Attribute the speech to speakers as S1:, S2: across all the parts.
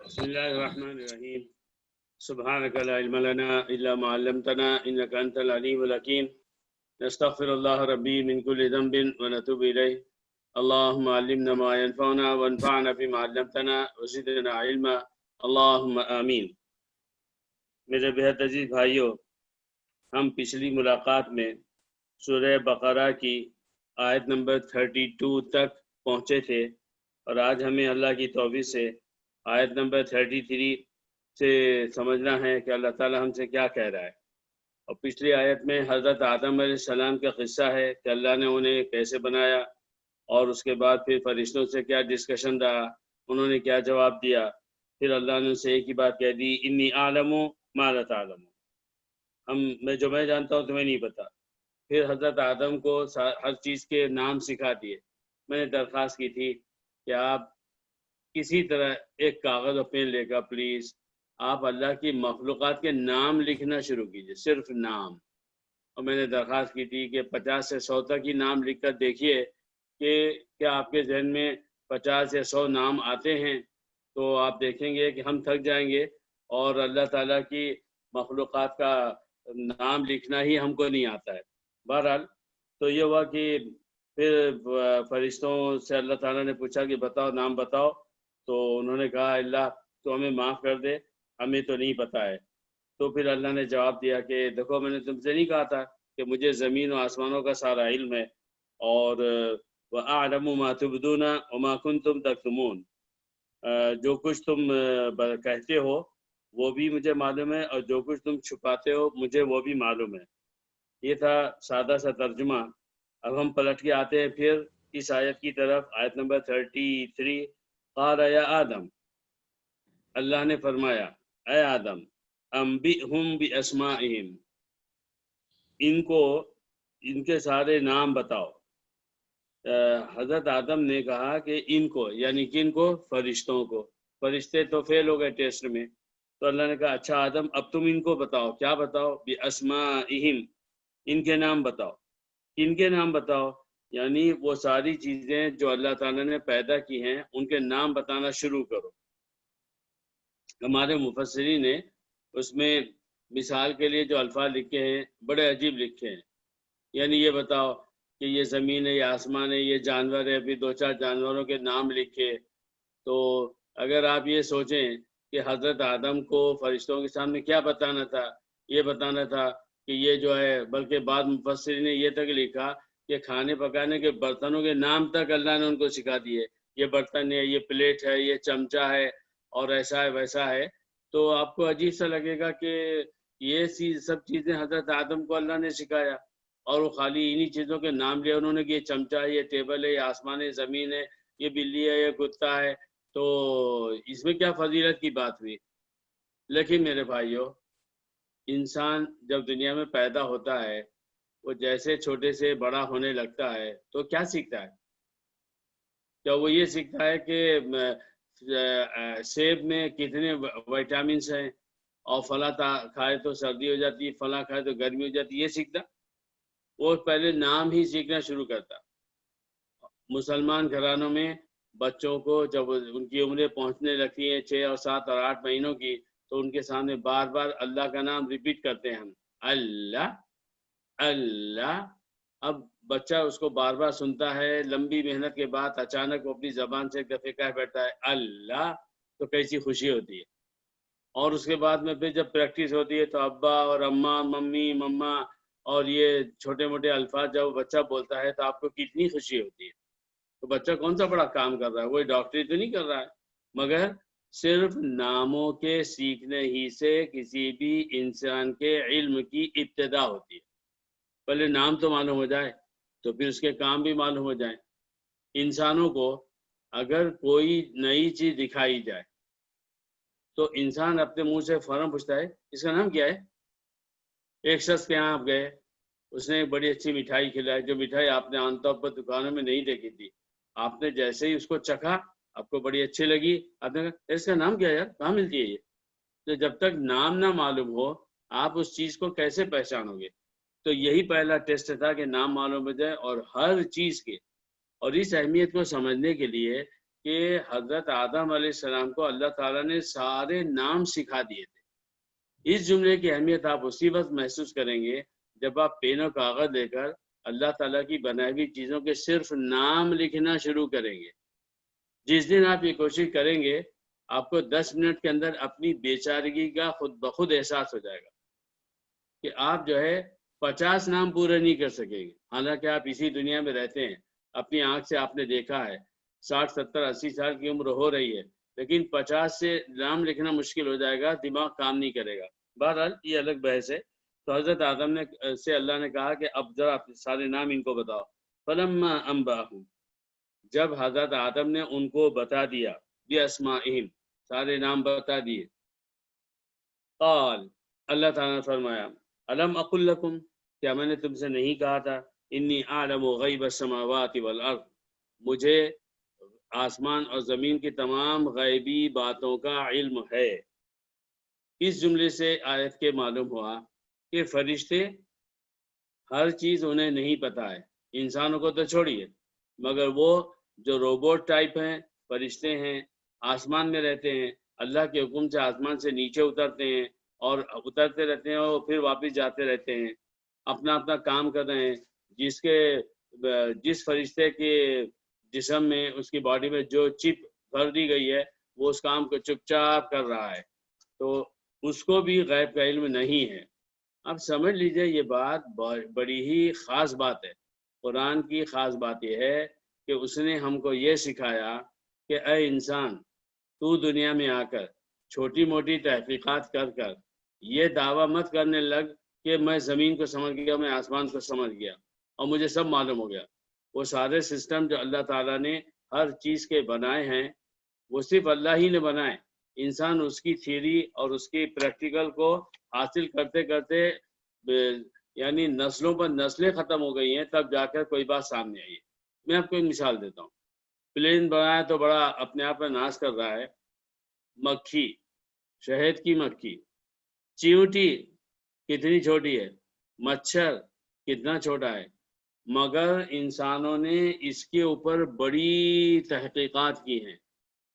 S1: بسم الله الرحمن الرحيم سبحانك لا علم لنا إلا ما علمتنا إنك أنت العليم الحكيم نستغفر الله ربي من كل ذنب ونتوب إليه اللهم علمنا ما ينفعنا وانفعنا بما علمتنا وزدنا علما اللهم آمین۔ میرے بہت عزیز بھائیوں، ہم پچھلی ملاقات میں سورہ بقرہ کی آیت نمبر 32 تک پہنچے تھے، اور آج ہمیں اللہ کی توفیق سے آیت نمبر 33 سے سمجھنا ہے کہ اللہ تعالی ہم سے کیا کہہ رہا ہے۔ اور پچھلی آیت میں حضرت آدم علیہ السلام کا قصہ ہے کہ اللہ نے انہیں کیسے بنایا، اور اس کے بعد پھر فرشتوں سے کیا ڈسکشن رہا، انہوں نے کیا جواب دیا۔ پھر اللہ نے ان سے ایک ہی بات کہہ دی، انی اعلم ما لا تعلمون، جو میں جانتا ہوں تمہیں نہیں پتا۔ پھر حضرت آدم کو ہر چیز کے نام سکھا دیے۔ میں نے درخواست کی تھی کہ آپ کسی طرح ایک کاغذ اور پین لے کر پلیز آپ اللہ کی مخلوقات کے نام لکھنا شروع کیجئے، صرف نام۔ اور میں نے درخواست کی تھی کہ 50 سے 100 تک ہی نام لکھ کر دیکھیے کہ کیا آپ کے ذہن میں 50 یا 100 نام آتے ہیں، تو آپ دیکھیں گے کہ ہم تھک جائیں گے، اور اللہ تعالیٰ کی مخلوقات کا نام لکھنا ہی ہم کو نہیں آتا ہے۔ بہرحال تو یہ ہوا کہ پھر فرشتوں سے اللہ تعالیٰ نے پوچھا کہ بتاؤ، نام بتاؤ، تو انہوں نے کہا اللہ تو ہمیں معاف کر دے، ہمیں تو نہیں پتا ہے۔ تو پھر اللہ نے جواب دیا کہ دیکھو میں نے تم سے نہیں کہا تھا کہ مجھے زمین و آسمانوں کا سارا علم ہے، اور وَأَعْلَمُ مَا تُبْدُونَ وَمَا كُنْتُمْ تَكْتُمُونَ، جو کچھ تم کہتے ہو وہ بھی مجھے معلوم ہے، اور جو کچھ تم چھپاتے ہو مجھے وہ بھی معلوم ہے۔ یہ تھا سادہ سا ترجمہ۔ اب ہم پلٹ کے آتے ہیں پھر اس آیت کی طرف، آیت نمبر 33۔ قال یا آدم، اللہ نے فرمایا اے آدم، انبئہم باسمائہم، ان کے سارے نام بتاؤ۔ حضرت آدم نے کہا کہ ان کو، یعنی کن کو؟ فرشتوں کو۔ فرشتے تو فیل ہو گئے ٹیسٹ میں، تو اللہ نے کہا اچھا آدم اب تم ان کو بتاؤ۔ کیا بتاؤ؟ باسمائہم، ان کے نام بتاؤ۔ کن کے نام بتاؤ؟ یعنی وہ ساری چیزیں جو اللہ تعالیٰ نے پیدا کی ہیں ان کے نام بتانا شروع کرو۔ ہمارے مفسرین نے اس میں مثال کے لیے جو الفاظ لکھے ہیں بڑے عجیب لکھے ہیں، یعنی یہ بتاؤ کہ یہ زمین ہے، یہ آسمان ہے، یہ جانور ہے، پھر 2-4 جانوروں کے نام لکھے۔ تو اگر آپ یہ سوچیں کہ حضرت آدم کو فرشتوں کے سامنے کیا بتانا تھا، یہ بتانا تھا کہ یہ جو ہے، بلکہ بعض مفسرین نے یہ تک لکھا کہ کھانے پکانے کے برتنوں کے نام تک اللہ نے ان کو سکھا دیے، یہ برتن ہے، یہ پلیٹ ہے، یہ چمچہ ہے، اور ایسا ہے ویسا ہے۔ تو آپ کو عجیب سا لگے گا کہ یہ سب چیزیں حضرت آدم کو اللہ نے سکھایا، اور وہ خالی انہی چیزوں کے نام لیا انہوں نے کہ یہ چمچہ ہے، یہ ٹیبل ہے، یہ آسمان ہے، زمین ہے، یہ بلی ہے، یہ کتا ہے۔ تو اس میں کیا فضیلت کی بات ہوئی؟ لیکن میرے بھائیوں، انسان جب دنیا میں پیدا ہوتا ہے، وہ جیسے چھوٹے سے بڑا ہونے لگتا ہے تو کیا سیکھتا ہے؟ کیا وہ یہ سیکھتا ہے کہ سیب میں کتنے وٹامنس ہیں، اور فلاں کھائے تو سردی ہو جاتی ہے، فلاں کھائے تو گرمی ہو جاتی ہے؟ یہ سیکھتا؟ وہ پہلے نام ہی سیکھنا شروع کرتا۔ مسلمان گھرانوں میں بچوں کو جب ان کی عمریں پہنچنے لگتی ہیں 6 اور 7 اور 8 مہینوں کی، تو ان کے سامنے بار بار اللہ کا نام ریپیٹ کرتے ہیں ہم، اللہ اللہ۔ اب بچہ اس کو بار بار سنتا ہے، لمبی محنت کے بعد اچانک وہ اپنی زبان سے ایک دفعہ کہہ بیٹھتا ہے اللہ، تو کیسی خوشی ہوتی ہے۔ اور اس کے بعد میں پھر جب پریکٹس ہوتی ہے تو ابا اور اماں، ممی، مما، اور یہ چھوٹے موٹے الفاظ جب بچہ بولتا ہے تو آپ کو کتنی خوشی ہوتی ہے۔ تو بچہ کون سا بڑا کام کر رہا ہے، وہی ڈاکٹری تو نہیں کر رہا ہے، مگر صرف ناموں کے سیکھنے ہی سے کسی بھی انسان کے علم کی ابتدا ہوتی ہے۔ پہلے نام تو معلوم ہو جائے تو پھر اس کے کام بھی معلوم ہو جائیں۔ انسانوں کو اگر کوئی نئی چیز دکھائی جائے تو انسان اپنے منہ سے فوراً پوچھتا ہے اس کا نام کیا ہے؟ ایک شخص کے یہاں آپ گئے، اس نے ایک بڑی اچھی مٹھائی کھلائی، جو مٹھائی آپ نے عام طور پر دکانوں میں نہیں دیکھی تھی۔ آپ نے جیسے ہی اس کو چکھا، آپ کو بڑی اچھی لگی، آپ نے کہا اس کا نام کیا ہے یار، کہاں ملتی ہے یہ؟ تو جب تک نام نہ معلوم ہو آپ اس چیز کو کیسے پہچانو گے؟ تو یہی پہلا ٹیسٹ تھا کہ نام معلوم ہو جائے، اور ہر چیز کے، اور اس اہمیت کو سمجھنے کے لیے کہ حضرت آدم علیہ السلام کو اللہ تعالیٰ نے سارے نام سکھا دیے تھے۔ اس جملے کی اہمیت آپ اسی وقت محسوس کریں گے جب آپ پین و کاغذ لے کر اللہ تعالیٰ کی بنائی ہوئی چیزوں کے صرف نام لکھنا شروع کریں گے۔ جس دن آپ یہ کوشش کریں گے آپ کو 10 منٹ کے اندر اپنی بیچارگی کا خود بخود احساس ہو جائے گا کہ آپ جو ہے 50 نام پورے نہیں کر سکیں گے، حالانکہ آپ اسی دنیا میں رہتے ہیں، اپنی آنکھ سے آپ نے دیکھا ہے 60 70 80 سال کی عمر ہو رہی ہے، لیکن 50 سے نام لکھنا مشکل ہو جائے گا، دماغ کام نہیں کرے گا۔ بہرحال یہ الگ بحث ہے۔ تو حضرت آدم نے سے اللہ نے کہا کہ اب ذرا سارے نام ان کو بتاؤ۔ فلما انباہم، جب حضرت آدم نے ان کو بتا دیا بِأَسْمَائِهِمْ، سارے نام بتا دیے، قال، اللہ تعالیٰ نے فرمایا الم اقل لکم، کیا میں نے تم سے نہیں کہا تھا انی اعلم غیب السماوات والارض، مجھے آسمان اور زمین کی تمام غیبی باتوں کا علم ہے۔ اس جملے سے آیت کے معلوم ہوا کہ فرشتے ہر چیز انہیں نہیں پتہ ہے، انسانوں کو تو چھوڑیے، مگر وہ جو روبوٹ ٹائپ ہیں، فرشتے ہیں، آسمان میں رہتے ہیں، اللہ کے حکم سے آسمان سے نیچے اترتے ہیں اور اترتے رہتے ہیں اور پھر واپس جاتے رہتے ہیں، اپنا اپنا کام کر رہے ہیں۔ جس فرشتے کے جسم میں، اس کی باڈی میں جو چپ بھر دی گئی ہے، وہ اس کام کو چپ چاپ کر رہا ہے، تو اس کو بھی غیب کا علم نہیں ہے۔ اب سمجھ لیجئے یہ بات بڑی ہی خاص بات ہے۔ قرآن کی خاص بات یہ ہے کہ اس نے ہم کو یہ سکھایا کہ اے انسان، تو دنیا میں آ کر چھوٹی موٹی تحقیقات کر یہ دعویٰ مت کرنے لگ کہ میں زمین کو سمجھ گیا، میں آسمان کو سمجھ گیا اور مجھے سب معلوم ہو گیا۔ وہ سارے سسٹم جو اللہ تعالیٰ نے ہر چیز کے بنائے ہیں، وہ صرف اللہ ہی نے بنائے۔ انسان اس کی تھیوری اور اس کی پریکٹیکل کو حاصل کرتے کرتے یعنی نسلوں پر نسلیں ختم ہو گئی ہیں، تب جا کر کوئی بات سامنے آئی ہے۔ میں آپ کو ایک مثال دیتا ہوں۔ پلین بنایا تو بڑا اپنے آپ میں ناز کر رہا ہے، مکھی، شہد کی مکھی، چیونٹی کتنی چھوٹی ہے، مچھر کتنا چھوٹا ہے، مگر انسانوں نے اس کے اوپر بڑی تحقیقات کی ہیں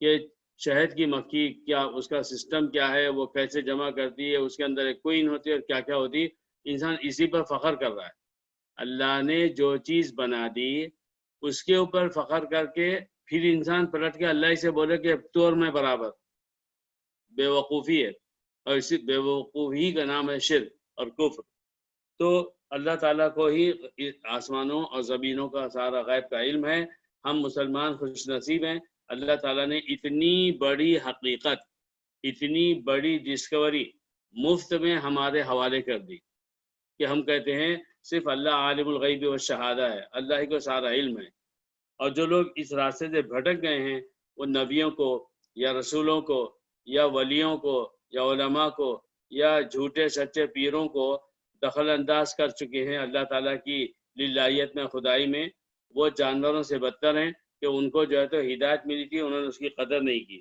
S1: کہ شہد کی مکھی کیا، اس کا سسٹم کیا ہے، وہ کیسے جمع کرتی ہے، اس کے اندر ایک کوئن ہوتی ہے اور کیا کیا ہوتی ہے۔ انسان اسی پر فخر کر رہا ہے۔ اللہ نے جو چیز بنا دی اس کے اوپر فخر کر کے پھر انسان پلٹ کے اللہ ہی سے بولے کہ تو اور میں برابر، بے وقوفی ہے، اور اسی بے وقوفی کا نام ہے شرک اور کفر۔ تو اللہ تعالیٰ کو ہی آسمانوں اور زمینوں کا سارا غیب کا علم ہے۔ ہم مسلمان خوش نصیب ہیں، اللہ تعالیٰ نے اتنی بڑی حقیقت، اتنی بڑی ڈسکوری مفت میں ہمارے حوالے کر دی کہ ہم کہتے ہیں صرف اللہ عالم الغیب والشہادہ ہے، اللہ ہی کو سارا علم ہے۔ اور جو لوگ اس راستے سے بھٹک گئے ہیں، وہ نبیوں کو یا رسولوں کو یا ولیوں کو یا علماء کو یا جھوٹے سچے پیروں کو دخل انداز کر چکے ہیں اللہ تعالیٰ کی للہیت میں، خدائی میں۔ وہ جانوروں سے بدتر ہیں کہ ان کو جو ہے تو ہدایت ملی تھی، انہوں نے اس کی قدر نہیں کی۔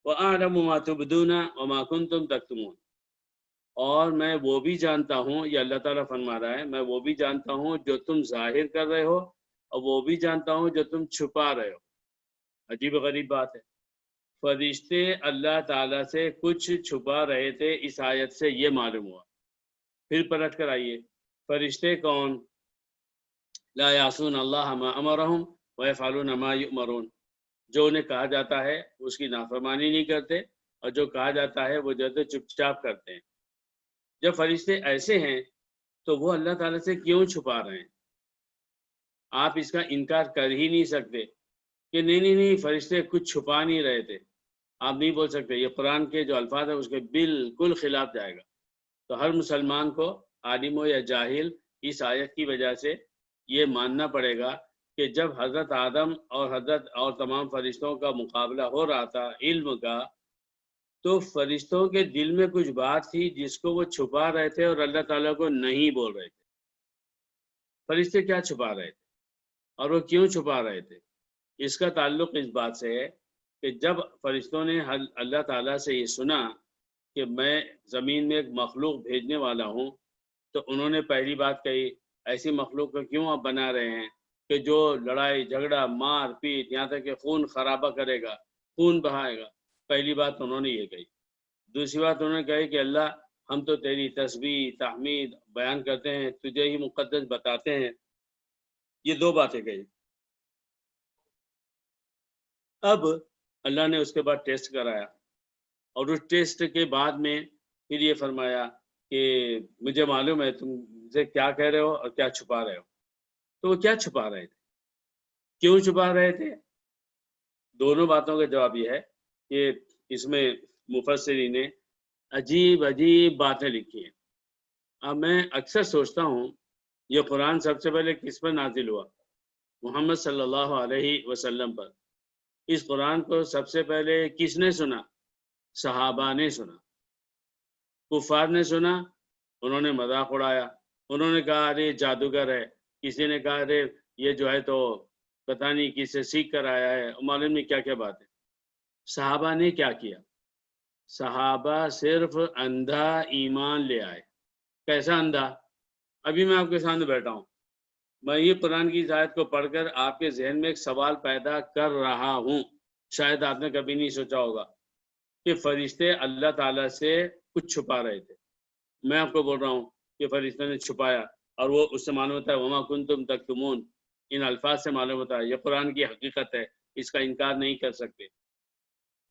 S1: وَأَعْلَمُ مَا تُبْدُونَ وَمَا كُنْتُمْ تَكْتُمُونَ، اور میں وہ بھی جانتا ہوں، یہ اللہ تعالیٰ فرما رہا ہے، میں وہ بھی جانتا ہوں جو تم ظاہر کر رہے ہو اور وہ بھی جانتا ہوں جو تم چھپا رہے ہو۔ عجیب و غریب بات ہے، فرشتے اللہ تعالیٰ سے کچھ چھپا رہے تھے، اس آیت سے یہ معلوم ہوا۔ پھر پلٹ کر آئیے، فرشتے کون؟ لا یعصون اللہ ما امرہم ویفعلون ما یؤمرون، جو انہیں کہا جاتا ہے اس کی نافرمانی نہیں کرتے، اور جو کہا جاتا ہے وہ جو ہے چپ چاپ کرتے ہیں۔ جب فرشتے ایسے ہیں تو وہ اللہ تعالیٰ سے کیوں چھپا رہے ہیں؟ آپ اس کا انکار کر ہی نہیں سکتے کہ نہیں فرشتے کچھ چھپا نہیں رہے تھے، آپ نہیں بول سکتے۔ یہ قرآن کے جو الفاظ ہیں اس کے بالکل خلاف جائے گا۔ تو ہر مسلمان کو، عالم ہو یا جاہل، اس آیت کی وجہ سے یہ ماننا پڑے گا کہ جب حضرت آدم اور تمام فرشتوں کا مقابلہ ہو رہا تھا علم کا، تو فرشتوں کے دل میں کچھ بات تھی جس کو وہ چھپا رہے تھے اور اللہ تعالیٰ کو نہیں بول رہے تھے۔ فرشتے کیا چھپا رہے تھے اور وہ کیوں چھپا رہے تھے؟ اس کا تعلق اس بات سے ہے کہ جب فرشتوں نے اللہ تعالیٰ سے یہ سنا کہ میں زمین میں ایک مخلوق بھیجنے والا ہوں، تو انہوں نے پہلی بات کہی ایسی مخلوق کو کیوں آپ بنا رہے ہیں؟ کہ جو لڑائی جھگڑا مار پیٹ یہاں تک کہ خون خرابہ کرے گا، خون بہائے گا، پہلی بات انہوں نے یہ کہی۔ دوسری بات انہوں نے کہی کہ اللہ ہم تو تیری تسبیح تحمید بیان کرتے ہیں، تجھے ہی مقدس بتاتے ہیں۔ یہ دو باتیں کہی۔ اب اللہ نے اس کے بعد ٹیسٹ کرایا، اور اس ٹیسٹ کے بعد میں پھر یہ فرمایا کہ مجھے معلوم ہے تم سے کیا کہہ رہے ہو اور کیا چھپا رہے ہو۔ تو وہ کیا چھپا رہے تھے، کیوں چھپا رہے تھے؟ دونوں باتوں کا جواب یہ ہے کہ اس میں مفسرین نے عجیب عجیب باتیں لکھی ہیں۔ اب میں اکثر سوچتا ہوں یہ قرآن سب سے پہلے کس پر نازل ہوا؟ محمد صلی اللہ علیہ وسلم پر۔ اس قرآن کو سب سے پہلے کس نے سنا؟ صحابہ نے سنا۔ کفار نے سنا، انہوں نے مذاق اڑایا، انہوں نے کہا ارے جادوگر ہے، کسی نے کہا ارے یہ جو ہے تو پتہ نہیں کس سے سیکھ کر آیا ہے، معلوم نہیں کیا کیا بات ہے۔ صحابہ نے کیا کیا؟ صحابہ صرف اندھا ایمان لے آئے۔ کیسا اندھا؟ ابھی میں آپ کے سامنے بیٹھا ہوں، میں یہ قرآن کی آیت کو پڑھ کر آپ کے ذہن میں ایک سوال پیدا کر رہا ہوں۔ شاید آپ نے کبھی نہیں سوچا ہوگا کہ فرشتے اللہ تعالیٰ سے کچھ چھپا رہے تھے۔ میں آپ کو بول رہا ہوں کہ فرشتوں نے چھپایا، اور وہ اس سے معلوم ہوتا ہے وما کنتم تکتمون، ان الفاظ سے معلوم ہوتا ہے یہ قرآن کی حقیقت ہے، اس کا انکار نہیں کر سکتے۔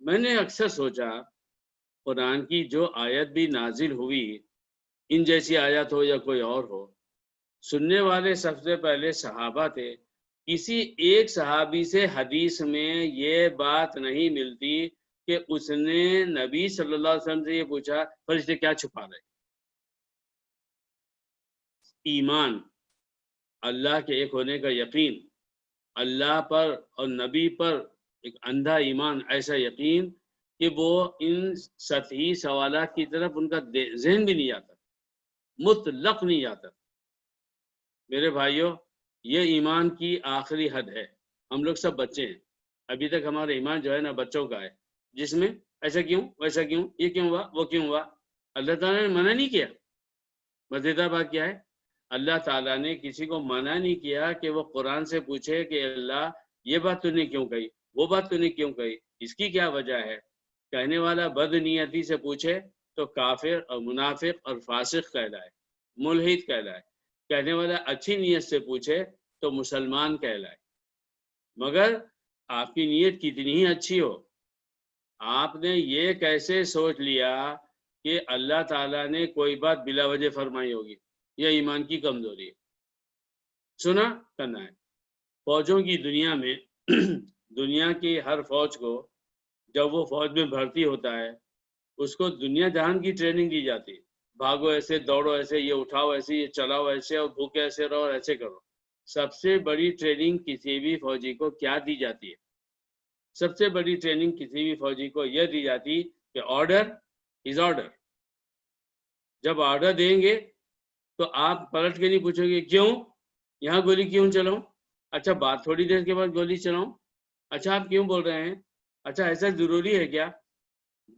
S1: میں نے اکثر سوچا قرآن کی جو آیت بھی نازل ہوئی، ان جیسی آیت ہو یا کوئی اور ہو، سننے والے سب سے پہلے صحابہ تھے۔ کسی ایک صحابی سے حدیث میں یہ بات نہیں ملتی کہ اس نے نبی صلی اللہ علیہ وسلم سے یہ پوچھا فرشتے کیا چھپا رہے۔ ایمان، اللہ کے ایک ہونے کا یقین، اللہ پر اور نبی پر ایک اندھا ایمان، ایسا یقین کہ وہ ان سطحی سوالات کی طرف ان کا ذہن بھی نہیں آتا، مطلق نہیں آتا۔ میرے بھائیوں، یہ ایمان کی آخری حد ہے۔ ہم لوگ سب بچے ہیں، ابھی تک ہمارا ایمان جو ہے نا بچوں کا ہے، جس میں ایسا کیوں ویسا کیوں، یہ کیوں ہوا وہ کیوں ہوا۔ اللہ تعالیٰ نے منع نہیں کیا۔ مزیدار بات کیا ہے، اللہ تعالیٰ نے کسی کو منع نہیں کیا کہ وہ قرآن سے پوچھے کہ اللہ یہ بات تو نے کیوں کہی، وہ بات تو نے کیوں کہی، اس کی کیا وجہ ہے۔ کہنے والا بد نیتی سے پوچھے تو کافر اور منافق اور فاسق کہلائے، ملحد کہلائے۔ کہنے والا اچھی نیت سے پوچھے تو مسلمان کہلائے۔ مگر آپ کی نیت کتنی ہی اچھی ہو، آپ نے یہ کیسے سوچ لیا کہ اللہ تعالیٰ نے کوئی بات بلا وجہ فرمائی ہوگی، یہ ایمان کی کمزوری ہے۔ سنا کرنا ہے۔ فوجوں کی دنیا میں دنیا کی ہر فوج کو جب وہ فوج میں بھرتی ہوتا ہے، اس کو دنیا جہان کی ٹریننگ دی جاتی ہے۔ بھاگو ایسے، دوڑو ایسے، یہ اٹھاؤ ایسے، یہ چلاؤ ایسے، اور بھوکے ایسے رہو اور ایسے کرو۔ سب سے بڑی ٹریننگ کسی بھی فوجی کو کیا دی جاتی ہے؟ سب سے بڑی ٹریننگ کسی بھی فوجی کو یہ دی جاتی کہ آرڈر از آرڈر۔ جب آرڈر دیں گے تو آپ پلٹ کے نہیں پوچھو گے کیوں یہاں گولی کیوں چلاؤں، اچھا بات تھوڑی دیر کے بعد گولی چلاؤں، اچھا آپ کیوں بول رہے ہیں، اچھا ایسا ضروری ہے کیا؟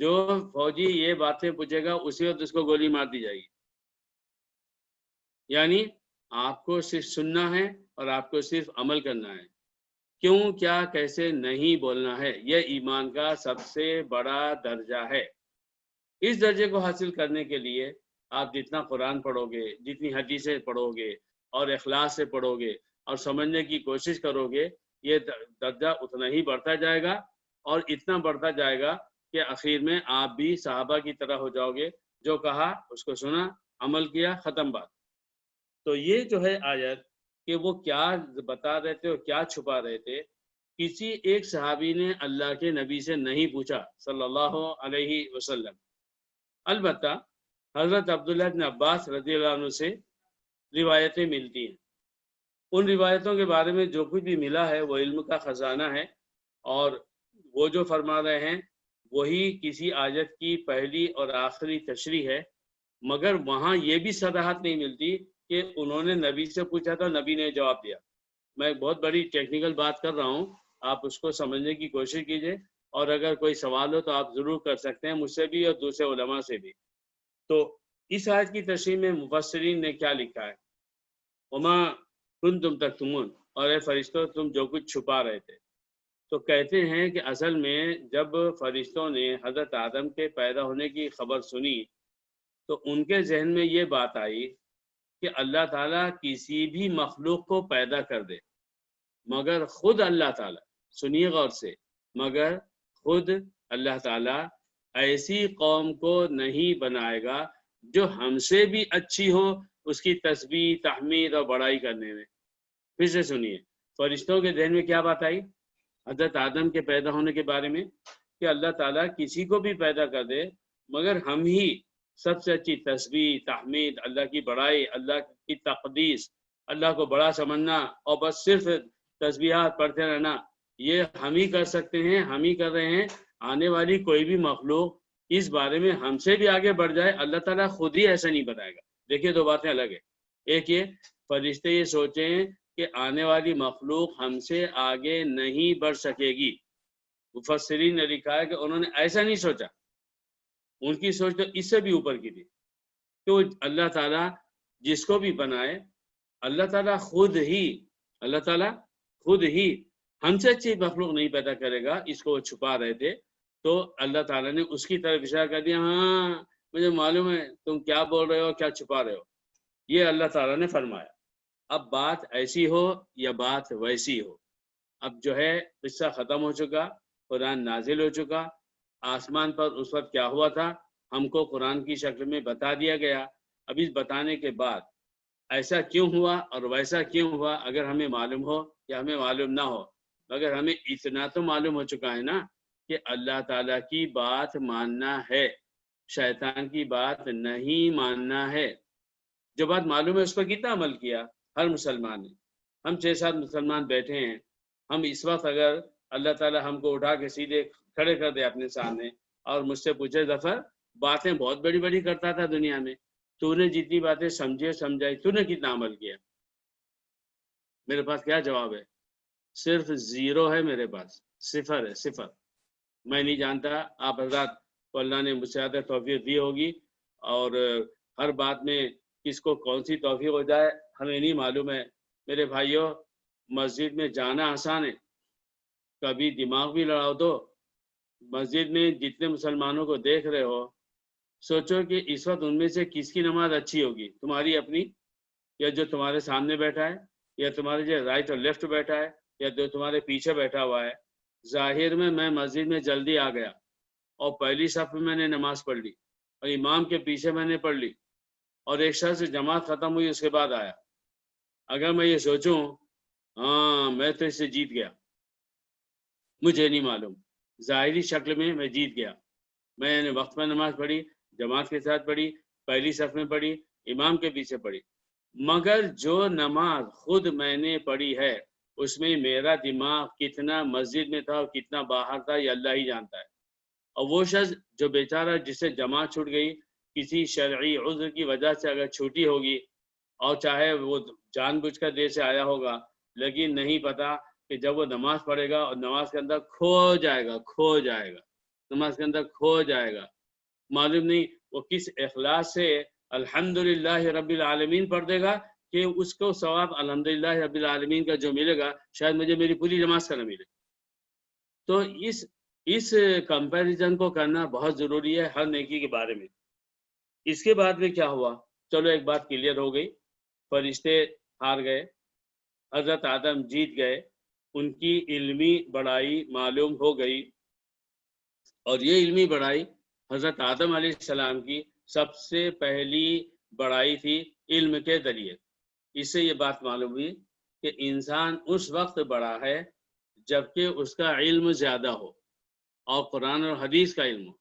S1: جو فوجی یہ باتیں پوچھے گا اسی وقت اس کو گولی مار دی جائے گی۔ یعنی آپ کو صرف سننا ہے اور آپ کو صرف عمل کرنا ہے، کیوں کیا کیسے نہیں بولنا ہے۔ یہ ایمان کا سب سے بڑا درجہ ہے۔ اس درجے کو حاصل کرنے کے لیے آپ جتنا قرآن پڑھو گے، جتنی حدیثیں پڑھو گے اور اخلاص سے پڑھو گے اور سمجھنے کی کوشش کرو گے، یہ درجہ اتنا ہی بڑھتا جائے گا، اور اتنا بڑھتا جائے گا کہ آخر میں آپ بھی صحابہ کی طرح ہو جاؤ گے، جو کہا اس کو سنا، عمل کیا، ختم بات۔ تو یہ جو ہے آیت کہ وہ کیا بتا رہے تھے اور کیا چھپا رہے تھے، کسی ایک صحابی نے اللہ کے نبی سے نہیں پوچھا صلی اللہ علیہ وسلم۔ البتہ حضرت عبداللہ بن عباس رضی اللہ عنہ سے روایتیں ملتی ہیں۔ ان روایتوں کے بارے میں جو کچھ بھی ملا ہے وہ علم کا خزانہ ہے، اور وہ جو فرما رہے ہیں وہی کسی آیت کی پہلی اور آخری تشریح ہے، مگر وہاں یہ بھی صراحت نہیں ملتی کہ انہوں نے نبی سے پوچھا تھا نبی نے جواب دیا۔ میں بہت بڑی ٹیکنیکل بات کر رہا ہوں، آپ اس کو سمجھنے کی کوشش کیجئے، اور اگر کوئی سوال ہو تو آپ ضرور کر سکتے ہیں مجھ سے بھی اور دوسرے علماء سے بھی۔ تو اس آیت کی تشریح میں مفسرین نے کیا لکھا ہے، وما کنتم تکتمون، اور اے فرشتوں تم جو کچھ چھپا رہے تھے۔ تو کہتے ہیں کہ اصل میں جب فرشتوں نے حضرت آدم کے پیدا ہونے کی خبر سنی تو ان کے ذہن میں یہ بات آئی کہ اللہ تعالیٰ کسی بھی مخلوق کو پیدا کر دے، مگر خود اللہ تعالیٰ، سنیے غور سے، مگر خود اللہ تعالیٰ ایسی قوم کو نہیں بنائے گا جو ہم سے بھی اچھی ہو اس کی تسبیح، تحمید اور بڑائی کرنے میں۔ پھر سے سنیے، فرشتوں کے ذہن میں کیا بات آئی حضرت آدم کے پیدا ہونے کے بارے میں؟ کہ اللہ تعالیٰ کسی کو بھی پیدا کر دے مگر ہم ہی سب سے اچھی تسبیح، تحمید، اللہ کی بڑائی، اللہ کی تقدیس، اللہ کو بڑا سمجھنا اور بس صرف تسبیحات پڑھتے رہنا، یہ ہم ہی کر سکتے ہیں، ہم ہی کر رہے ہیں۔ آنے والی کوئی بھی مخلوق اس بارے میں ہم سے بھی آگے بڑھ جائے، اللہ تعالیٰ خود ہی ایسا نہیں بتائے گا۔ دیکھیے دو باتیں الگ ہیں، ایک یہ فرشتے یہ سوچیں کہ آنے والی مخلوق ہم سے آگے نہیں بڑھ سکے گی، مفسرین نے لکھا ہے کہ انہوں نے ایسا نہیں سوچا، ان کی سوچ تو اس سے بھی اوپر کی تھی کہ وہ اللہ تعالیٰ جس کو بھی بنائے، اللہ تعالیٰ خود ہی ہم سے اچھی مخلوق نہیں پیدا کرے گا، اس کو وہ چھپا رہے تھے۔ تو اللہ تعالیٰ نے اس کی طرف اشارہ کر دیا، ہاں مجھے معلوم ہے تم کیا بول رہے ہو، کیا چھپا رہے ہو، یہ اللہ تعالیٰ نے فرمایا۔ اب بات ایسی ہو یا بات ویسی ہو، اب جو ہے قصہ ختم ہو چکا، قرآن نازل ہو چکا، آسمان پر اس وقت کیا ہوا تھا ہم کو قرآن کی شکل میں بتا دیا گیا۔ اب اس بتانے کے بعد ایسا کیوں ہوا اور ویسا کیوں ہوا اگر ہمیں معلوم ہو یا ہمیں معلوم نہ ہو، مگر ہمیں اتنا تو معلوم ہو چکا ہے نا کہ اللہ تعالیٰ کی بات ماننا ہے، شیطان کی بات نہیں ماننا ہے۔ جو بات معلوم ہے اس پر کتنا عمل کیا ہر مسلمان نے؟ ہم 6-7 مسلمان بیٹھے ہیں، ہم اس وقت اگر اللہ تعالیٰ ہم کو اٹھا کے سیدھے کھڑے کر دے اپنے سامنے اور مجھ سے پوچھے ظفر باتیں بہت بڑی بڑی کرتا تھا دنیا میں، تو نے جتنی باتیں سمجھائی تو نے کتنا عمل کیا؟ میرے پاس کیا جواب ہے؟ صرف 0 ہے میرے پاس، 0 ہے، 0۔ میں نہیں جانتا آپ حضرات کو اللہ نے مجھ سے زیادہ توفیق دی ہوگی، اور ہر بات میں کس کو کون سی توفیق ہو جائے ہمیں نہیں معلوم ہے۔ میرے بھائیوں، مسجد میں جانا آسان ہے، کبھی دماغ بھی لڑاؤ دو۔ مسجد میں جتنے مسلمانوں کو دیکھ رہے ہو، سوچو کہ اس وقت ان میں سے کس کی نماز اچھی ہوگی، تمہاری اپنی، یا جو تمہارے سامنے بیٹھا ہے، یا تمہارے جو رائٹ اور لیفٹ بیٹھا ہے، یا جو تمہارے پیچھے بیٹھا ہوا ہے۔ ظاہر میں مسجد میں جلدی آ گیا اور پہلی صف میں نے نماز پڑھ لی اور امام کے پیچھے میں نے پڑھ لی اور ایک شخص جماعت ختم ہوئی اس کے بعد آیا۔ اگر میں یہ سوچوں ہاں میں تو اس سے جیت گیا، مجھے نہیں معلوم، ظاہری شکل میں جیت گیا، میں نے وقت میں نماز پڑھی، جماعت کے ساتھ پڑھی، پہلی صف میں پڑھی، امام کے پیچھے پڑھی، مگر جو نماز خود میں نے پڑھی ہے اس میں میرا دماغ کتنا مسجد میں تھا اور کتنا باہر تھا یہ اللہ ہی جانتا ہے۔ اور وہ شخص جو بیچارہ جسے جماعت چھوٹ گئی کسی شرعی عذر کی وجہ سے اگر چھوٹی ہوگی، اور چاہے وہ جان بوجھ کر دیر سے آیا ہوگا، لیکن نہیں پتا کہ جب وہ نماز پڑھے گا اور نماز کے اندر کھو جائے گا، نماز کے اندر کھو جائے گا، معلوم نہیں وہ کس اخلاص سے الحمدللہ رب العالمین پڑھ دے گا کہ اس کو ثواب الحمدللہ رب العالمین کا جو ملے گا شاید مجھے میری پوری نماز کا نہ ملے۔ تو اس کمپیریزن کو کرنا بہت ضروری ہے ہر نیکی کے بارے میں۔ اس کے بعد میں کیا ہوا؟ چلو ایک بات کلیئر ہو گئی، فرشتے ہار گئے، حضرت آدم جیت گئے، ان کی علمی بڑائی معلوم ہو گئی، اور یہ علمی بڑائی حضرت آدم علیہ السلام کی سب سے پہلی بڑائی تھی علم کے ذریعے۔ اس سے یہ بات معلوم ہوئی کہ انسان اس وقت بڑا ہے جبکہ اس کا علم زیادہ ہو اور قرآن اور حدیث کا علم ہو۔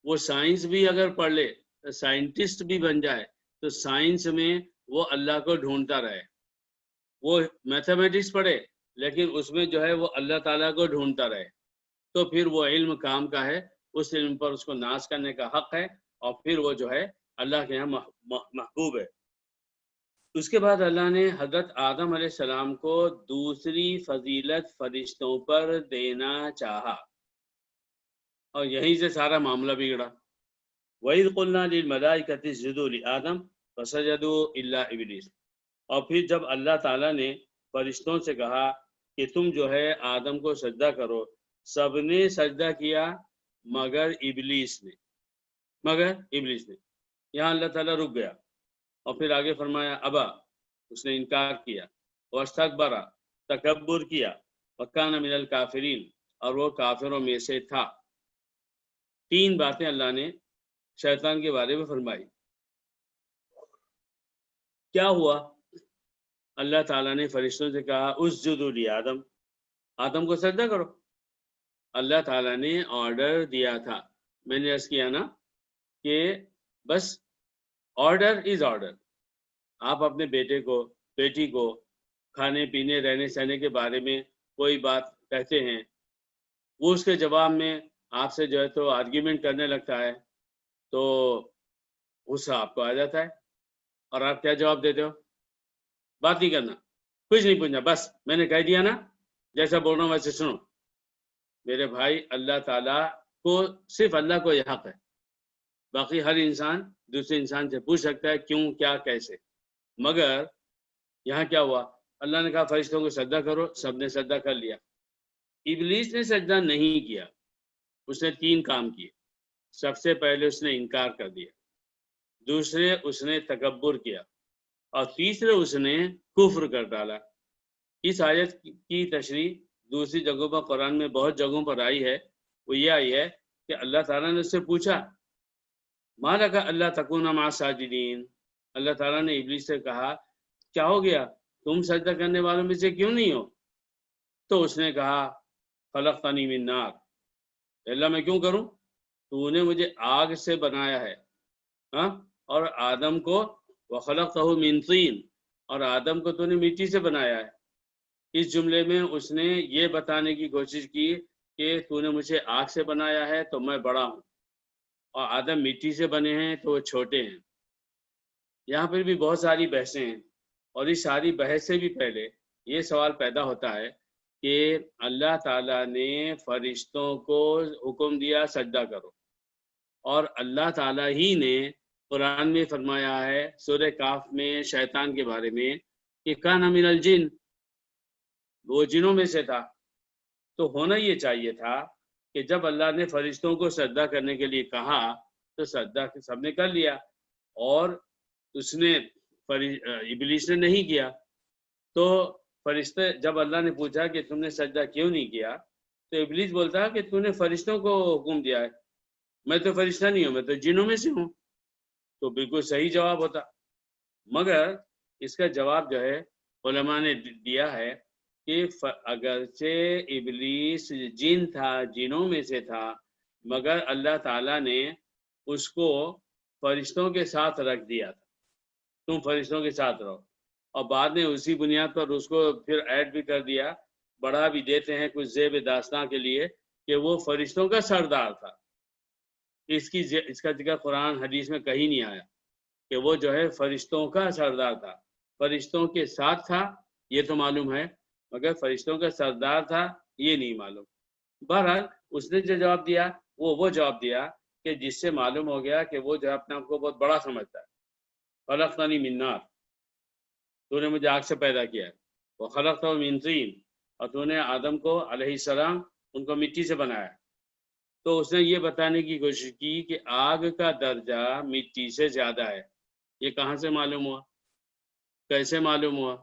S1: وہ سائنس بھی اگر پڑھ لے، سائنٹسٹ بھی بن جائے، تو سائنس میں وہ اللہ کو ڈھونڈتا رہے، وہ میتھمیٹکس پڑھے لیکن اس میں جو ہے وہ اللہ تعالیٰ کو ڈھونڈتا رہے، تو پھر وہ علم کام کا ہے، اس علم پر اس کو ناز کرنے کا حق ہے، اور پھر وہ جو ہے اللہ کے یہاں محبوب ہے۔ اس کے بعد اللہ نے حضرت آدم علیہ السلام کو دوسری فضیلت فرشتوں پر دینا چاہا، اور یہیں سے سارا معاملہ بگڑا۔ وَإِذْ قُلْنَا لِلْمَلَائِكَةِ اسْجُدُوا لِآدَمَ فَسَجَدُوا إِلَّا إِبْلِيسَ، اور پھر جب اللہ تعالیٰ نے فرشتوں سے کہا کہ تم جو ہے آدم کو سجدہ کرو، سب نے سجدہ کیا مگر ابلیس نے، یہاں اللہ تعالیٰ رک گیا اور پھر آگے فرمایا ابا، اس نے انکار کیا، واستکبر، تکبر کیا، وکان من الکافرین، اور وہ کافروں میں سے تھا۔ تین باتیں اللہ نے شیطان کے بارے میں فرمائی۔ کیا ہوا؟ اللہ تعالیٰ نے فرشتوں سے کہا اسجدوا لآدم، آدم کو سجدہ کرو۔ اللہ تعالیٰ نے آرڈر دیا تھا، میں نے عرض کیا نا کہ بس آرڈر از آرڈر۔ آپ اپنے بیٹے کو، بیٹی کو کھانے پینے رہنے سہنے کے بارے میں کوئی بات کہتے ہیں، وہ اس کے جواب میں آپ سے جو ہے تو آرگیومنٹ کرنے لگتا ہے، تو غصہ آپ کو آ جاتا ہے، اور آپ کیا جواب دیتے ہو؟ بات نہیں کرنا، کچھ نہیں پوچھنا، بس میں نے کہہ دیا نا، جیسا بول رہا ہوں ویسے سنو۔ میرے بھائی، اللہ تعالیٰ کو، صرف اللہ کو یہ حق ہے، باقی ہر انسان دوسرے انسان سے پوچھ سکتا ہے کیوں، کیا، کیسے، مگر یہاں کیا ہوا؟ اللہ نے کہا فرشتوں کو سجدہ کرو، سب نے سجدہ کر لیا۔ ابلیس نے سجدہ نہیں کیا، اس نے تین کام کیے۔ سب سے پہلے اس نے انکار کر دیا، دوسرے اس نے تکبر کیا، اور تیسرے اس نے کفر کر ڈالا۔ اس آیت کی تشریح دوسری جگہوں پر قرآن میں بہت جگہوں پر آئی ہے، وہ یہ آئی ہے کہ اللہ تعالیٰ نے اس سے پوچھا ما لک اللہ تکون مع الساجدین، اللہ تعالیٰ نے ابلیس سے کہا کیا ہو گیا، تم سجدہ کرنے والوں میں سے کیوں نہیں ہو؟ تو اس نے کہا خلقتنی من نار، اللہ میں کیوں کروں، تو نے مجھے آگ سے بنایا ہے، ہاں، اور آدم کو وخلقتہ من طین، اور آدم کو تو نے مٹی سے بنایا ہے۔ اس جملے میں اس نے یہ بتانے کی کوشش کی کہ تو نے مجھے آگ سے بنایا ہے تو میں بڑا ہوں، اور آدم مٹی سے بنے ہیں تو وہ چھوٹے ہیں۔ یہاں پر بھی بہت ساری بحثیں ہیں، اور اس ساری بحث سے بھی پہلے یہ سوال پیدا ہوتا ہے کہ اللہ تعالیٰ نے فرشتوں کو حکم دیا سجدہ کرو، اور اللہ تعالیٰ ہی نے قرآن میں فرمایا ہے سورہ کاف میں شیطان کے بارے میں کہ کان من الجن، وہ جنوں میں سے تھا۔ تو ہونا یہ چاہیے تھا کہ جب اللہ نے فرشتوں کو سجدہ کرنے کے لیے کہا تو سجدہ سب نے کر لیا، اور اس نے ابلیس نے نہیں کیا۔ تو فرشتے، جب اللہ نے پوچھا کہ تم نے سجدہ کیوں نہیں کیا، تو ابلیس بولتا کہ تو نے فرشتوں کو حکم دیا ہے، میں تو فرشتہ نہیں ہوں، میں تو جنوں میں سے ہوں، تو بالکل صحیح جواب ہوتا۔ مگر اس کا جواب جو ہے علماء نے دیا ہے کہ اگرچہ ابلیس جن تھا، جنوں میں سے تھا، مگر اللہ تعالیٰ نے اس کو فرشتوں کے ساتھ رکھ دیا تھا، تم فرشتوں کے ساتھ رہو، اور بعد میں اسی بنیاد پر اس کو پھر ایڈ بھی کر دیا، بڑھا بھی دیتے ہیں کچھ زیب داستان کے لیے کہ وہ فرشتوں کا سردار تھا۔ اس کا ذکر قرآن حدیث میں کہیں نہیں آیا کہ وہ جو ہے فرشتوں کا سردار تھا۔ فرشتوں کے ساتھ تھا یہ تو معلوم ہے، مگر فرشتوں کا سردار تھا یہ نہیں معلوم۔ بہرحال اس نے جو جواب دیا وہ جواب دیا کہ جس سے معلوم ہو گیا کہ وہ جو اپنے آپ کو بہت بڑا سمجھتا ہے۔ خلقتنی من نار، تو نے مجھے آگ سے پیدا کیا ہے، وہ خلقتہ من طین، اور تو نے آدم کو علیہ السلام ان کو مٹی سے بنایا۔ تو اس نے یہ بتانے کی کوشش کی کہ آگ کا درجہ مٹی سے زیادہ ہے۔ یہ کہاں سے معلوم ہوا، کیسے معلوم ہوا؟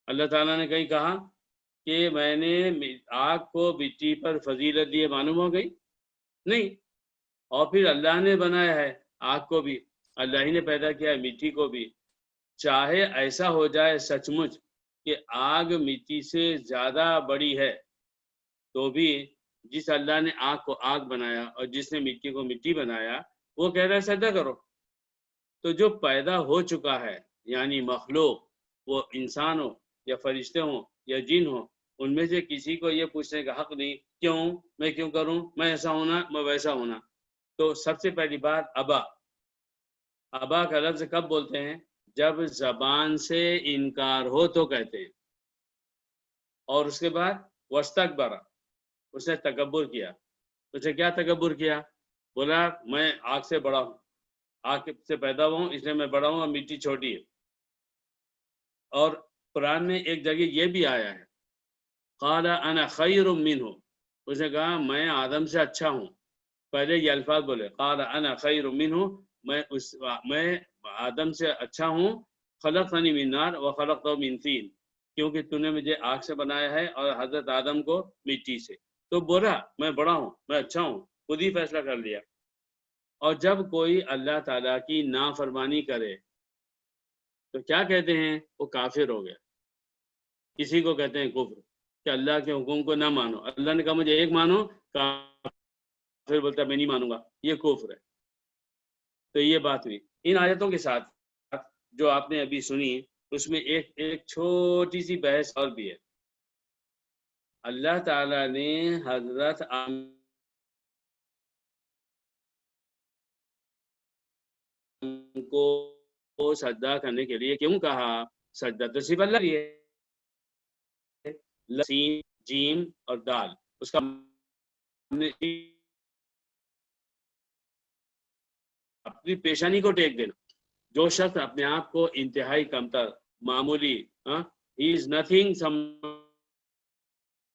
S1: اللہ تعالیٰ نے کہیں کہا کہ میں نے آگ کو مٹی پر فضیلت دی، معلوم ہو گئی؟ نہیں۔ اور پھر اللہ نے بنایا ہے آگ کو بھی، اللہ ہی نے پیدا کیا ہے مٹی کو بھی۔ چاہے ایسا ہو جائے سچ مچ کہ آگ مٹی سے زیادہ بڑی ہے، تو بھی جس اللہ نے آگ کو آگ بنایا اور جس نے مٹی کو مٹی بنایا وہ کہہ رہا ہے سجدہ کرو۔ تو جو پیدا ہو چکا ہے یعنی مخلوق، وہ انسان ہو یا فرشتے ہوں یا جن ہوں، ان میں سے کسی کو یہ پوچھنے کا حق نہیں کیوں، میں کیوں کروں، میں ایسا ہونا، میں ویسا ہونا۔ تو سب سے پہلی بات ابا کا لفظ کب بولتے ہیں؟ جب زبان سے انکار ہو تو کہتے ہیں۔ اور اس کے بعد واستکبر، اس نے تکبر کیا۔ اس نے کیا تکبر کیا؟ بولا میں آگ سے بڑا ہوں، آگ سے پیدا ہوا ہوں اس لیے میں بڑا ہوں اور مٹی چھوٹی ہے۔ اور قرآن میں ایک جگہ یہ بھی آیا ہے، قال انا خیر منہ، اس نے کہا میں آدم سے اچھا ہوں. پہلے یہ الفاظ بولے، قال انا خیر منہ، میں آدم سے اچھا ہوں. خلقتنی من نار وخلقتہ من طین، کیونکہ تو نے مجھے آگ سے بنایا ہے اور حضرت آدم کو مٹی سے. تو بولا میں بڑا ہوں، میں اچھا ہوں، خود ہی فیصلہ کر لیا. اور جب کوئی اللہ تعالیٰ کی نافرمانی کرے تو کیا کہتے ہیں؟ وہ کافر ہو گیا. کسی کو کہتے ہیں کفر، کہ اللہ کے حکم کو نہ مانو. اللہ نے کہا مجھے ایک مانو، کافر بولتا میں نہیں مانوں گا، یہ کفر ہے. تو یہ بات ہوئی. ان آیتوں کے ساتھ جو آپ نے ابھی سنی، اس میں ایک چھوٹی سی بحث اور بھی ہے. اللہ تعالیٰ نے حضرت کو سجدہ کرنے کے لیے کیوں کہا؟ سجدہ تو صرف اللہ کی ہے. سین، جیم اور دال، اس کا اپنی پیشانی کو ٹیک دینا. جو شخص اپنے آپ کو انتہائی کمتر، معمولی، ہی از نتھنگ، سم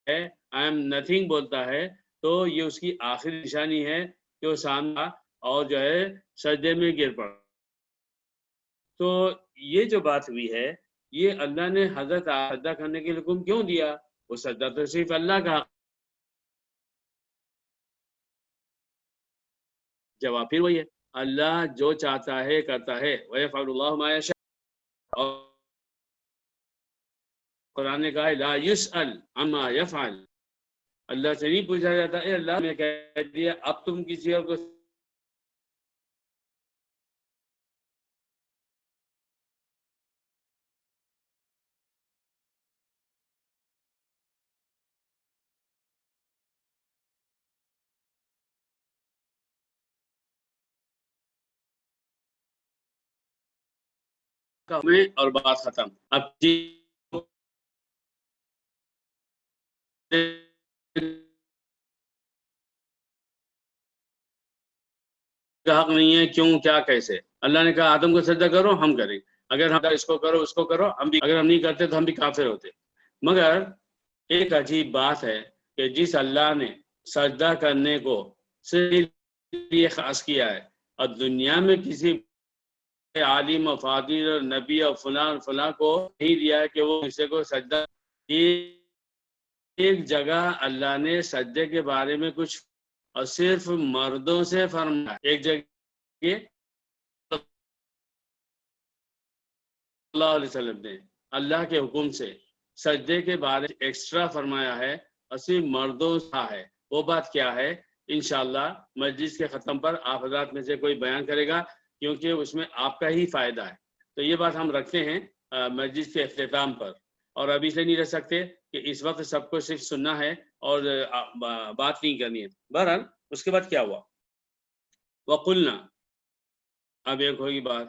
S1: ہے، آئی ایم نتھنگ بولتا ہے، تو یہ اس کی آخری نشانی ہے کہ وہ سامنے اور جو ہے سجدے میں گر پڑا. تو یہ جو بات ہوئی ہے، یہ اللہ نے حضرت سجدہ کرنے کے لیے حکم کیوں دیا؟ وہ سجدہ تو صرف اللہ کا. جواب پھر وہی ہے، اللہ جو چاہتا ہے کرتا ہے. وَيَفْعَلُ اللَّهُ مَا يَشَاءُ، اور قرآن نے کہا ہے لا يسأل عما يفعل، اللہ سے نہیں پوچھا جاتا. اے اللہ نے کہہ دیا اب تم کسی اور کو میں اور بات ختم. اب حق نہیں ہے، کیوں، کیا، کیسے؟ اللہ نے کہا آدم کو سجدہ کرو، ہم کریں. اگر ہم اس کو کرو، اس کو کرو، ہم بھی، اگر ہم نہیں کرتے تو ہم بھی کافر ہوتے. مگر ایک عجیب بات ہے کہ جس اللہ نے سجدہ کرنے کو صرف یہ خاص کیا ہے، اور دنیا میں کسی عالم و فاضل اور نبی اور فلاں کو نہیں دیا ہے کہ وہ کسی کو سجدہ. ایک جگہ اللہ نے سجدے کے بارے میں کچھ اور صرف مردوں سے فرمایا. ایک جگہ اللہ علیہ وسلم نے اللہ کے حکم سے سجدے کے بارے میں ایکسٹرا فرمایا ہے اور صرف مردوں سے ہے. وہ بات کیا ہے؟ انشاءاللہ مجلس کے ختم پر آپ حضرات میں سے کوئی بیان کرے گا، کیونکہ اس میں آپ کا ہی فائدہ ہے. تو یہ بات ہم رکھتے ہیں مجلس کے اختتام پر، اور ابھی سے نہیں رہ سکتے کہ اس وقت سب کو صرف سننا ہے اور بات نہیں کرنی ہے. بہرحال اس کے بعد کیا ہوا؟ وَقُلْنَا، اب ایک ہوگی بات،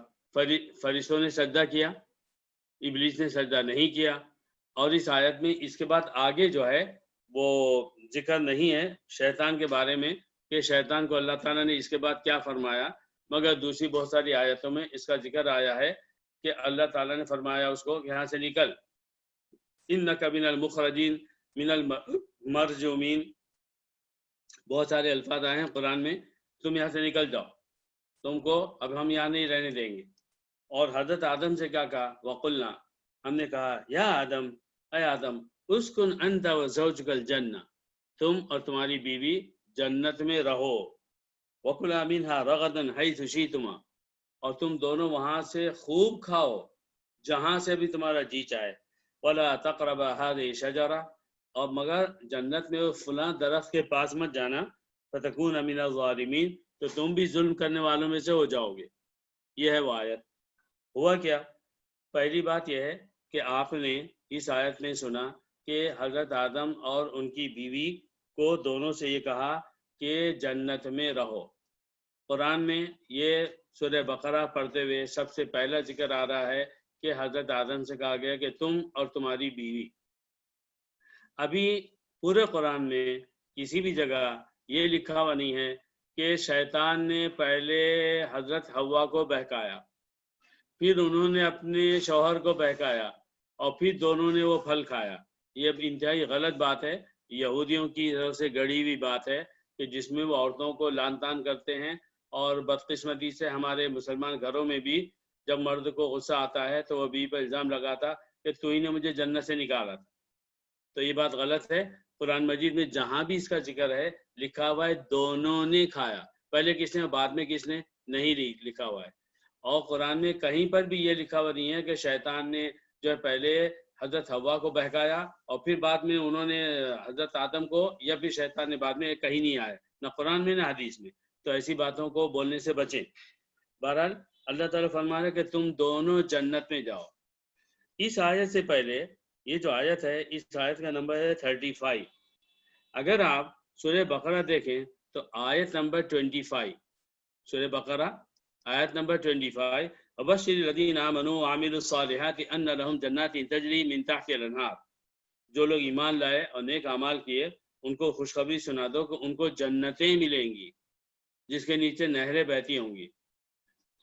S1: فرشتوں نے سجدہ کیا، ابلیس نے سجدہ نہیں کیا. اور اس آیت میں اس کے بعد آگے جو ہے وہ ذکر نہیں ہے شیطان کے بارے میں کہ شیطان کو اللہ تعالیٰ نے اس کے بعد کیا فرمایا، مگر دوسری بہت ساری آیتوں میں اس کا ذکر آیا ہے کہ اللہ تعالیٰ نے فرمایا اس کو کہ یہاں سے نکل، انک من المخرجین من المرجومین. بہت سارے الفاظ آئے ہیں قرآن میں، تم یہاں سے نکل جاؤ، تم کو اب ہم یہاں نہیں رہنے دیں گے. اور حضرت آدم سے کیا کہا؟ وَقُلْنَا، ہم نے کہا یا آدم، اے آدم، اسکن انت وزوجک الجنہ، تم اور تمہاری بیوی جنت میں رہو. وَكُلَا مِنْهَا رَغَدًا حَيْثُ شِئْتُمَا، اور تم دونوں وہاں سے خوب کھاؤ جہاں سے بھی تمہارا جی چاہے. وَلَا تَقْرَبَا هَذِهِ الشَّجَرَةَ، اور مگر جنت میں وہ فلاں درخت کے پاس مت جانا، فَتَكُونَ مِنَ الظَّالِمِينَ، تو تم بھی ظلم کرنے والوں میں سے ہو جاؤ گے. یہ ہے وہ آیت. ہوا کیا؟ پہلی بات یہ ہے کہ آپ نے اس آیت میں سنا کہ حضرت آدم اور ان کی بیوی کو دونوں سے یہ کہا کہ جنت میں رہو. قرآن میں یہ سورہ بقرہ پڑھتے ہوئے سب سے پہلا ذکر آ رہا ہے کہ حضرت آدم سے کہا گیا کہ تم اور تمہاری بیوی. ابھی پورے قرآن میں کسی بھی جگہ یہ لکھا ہوا نہیں ہے کہ شیطان نے پہلے حضرت حوا کو بہکایا، پھر انہوں نے اپنے شوہر کو بہکایا، اور پھر دونوں نے وہ پھل کھایا. یہ اب انتہائی غلط بات ہے، یہودیوں کی طرف سے گڑی ہوئی بات ہے کہ جس میں وہ عورتوں کو لان تان کرتے ہیں. اور بدقسمتی سے ہمارے مسلمان گھروں میں بھی جب مرد کو غصہ آتا ہے تو وہ بیوی پر الزام لگاتا کہ تو ہی نے مجھے جنت سے نکالا تھا. تو یہ بات غلط ہے. قرآن مجید میں جہاں بھی اس کا ذکر ہے لکھا ہوا ہے دونوں نے کھایا، پہلے کس نے بعد میں کس نے نہیں لکھا ہوا ہے. اور قرآن میں کہیں پر بھی یہ لکھا ہوا نہیں ہے کہ شیطان نے جو ہے پہلے حضرت حوا کو بہکایا اور پھر بعد میں انہوں نے حضرت آدم کو، یا پھر شیطان نے بعد میں، کہیں نہیں آیا، نہ قرآن میں نہ حدیث میں. تو ایسی باتوں کو بولنے سے بچیں. بہرحال اللہ تعالیٰ فرما رہا ہے کہ تم دونوں جنت میں جاؤ. اس آیت سے پہلے یہ جو آیت ہے، اس آیت کا نمبر ہے 35. اگر آپ سورہ بقرہ دیکھیں تو آیت نمبر 25، سورہ بقرہ آیت نمبر 25، وبشر الذین آمنوا وعملوا الصالحات ان لهم جنات تجری من تحتها الانہار. جو لوگ ایمان لائے اور نیک اعمال کیے ان کو خوشخبری سنا دو کہ ان کو جنتیں ملیں گی جس کے نیچے نہریں بہتی ہوں گی.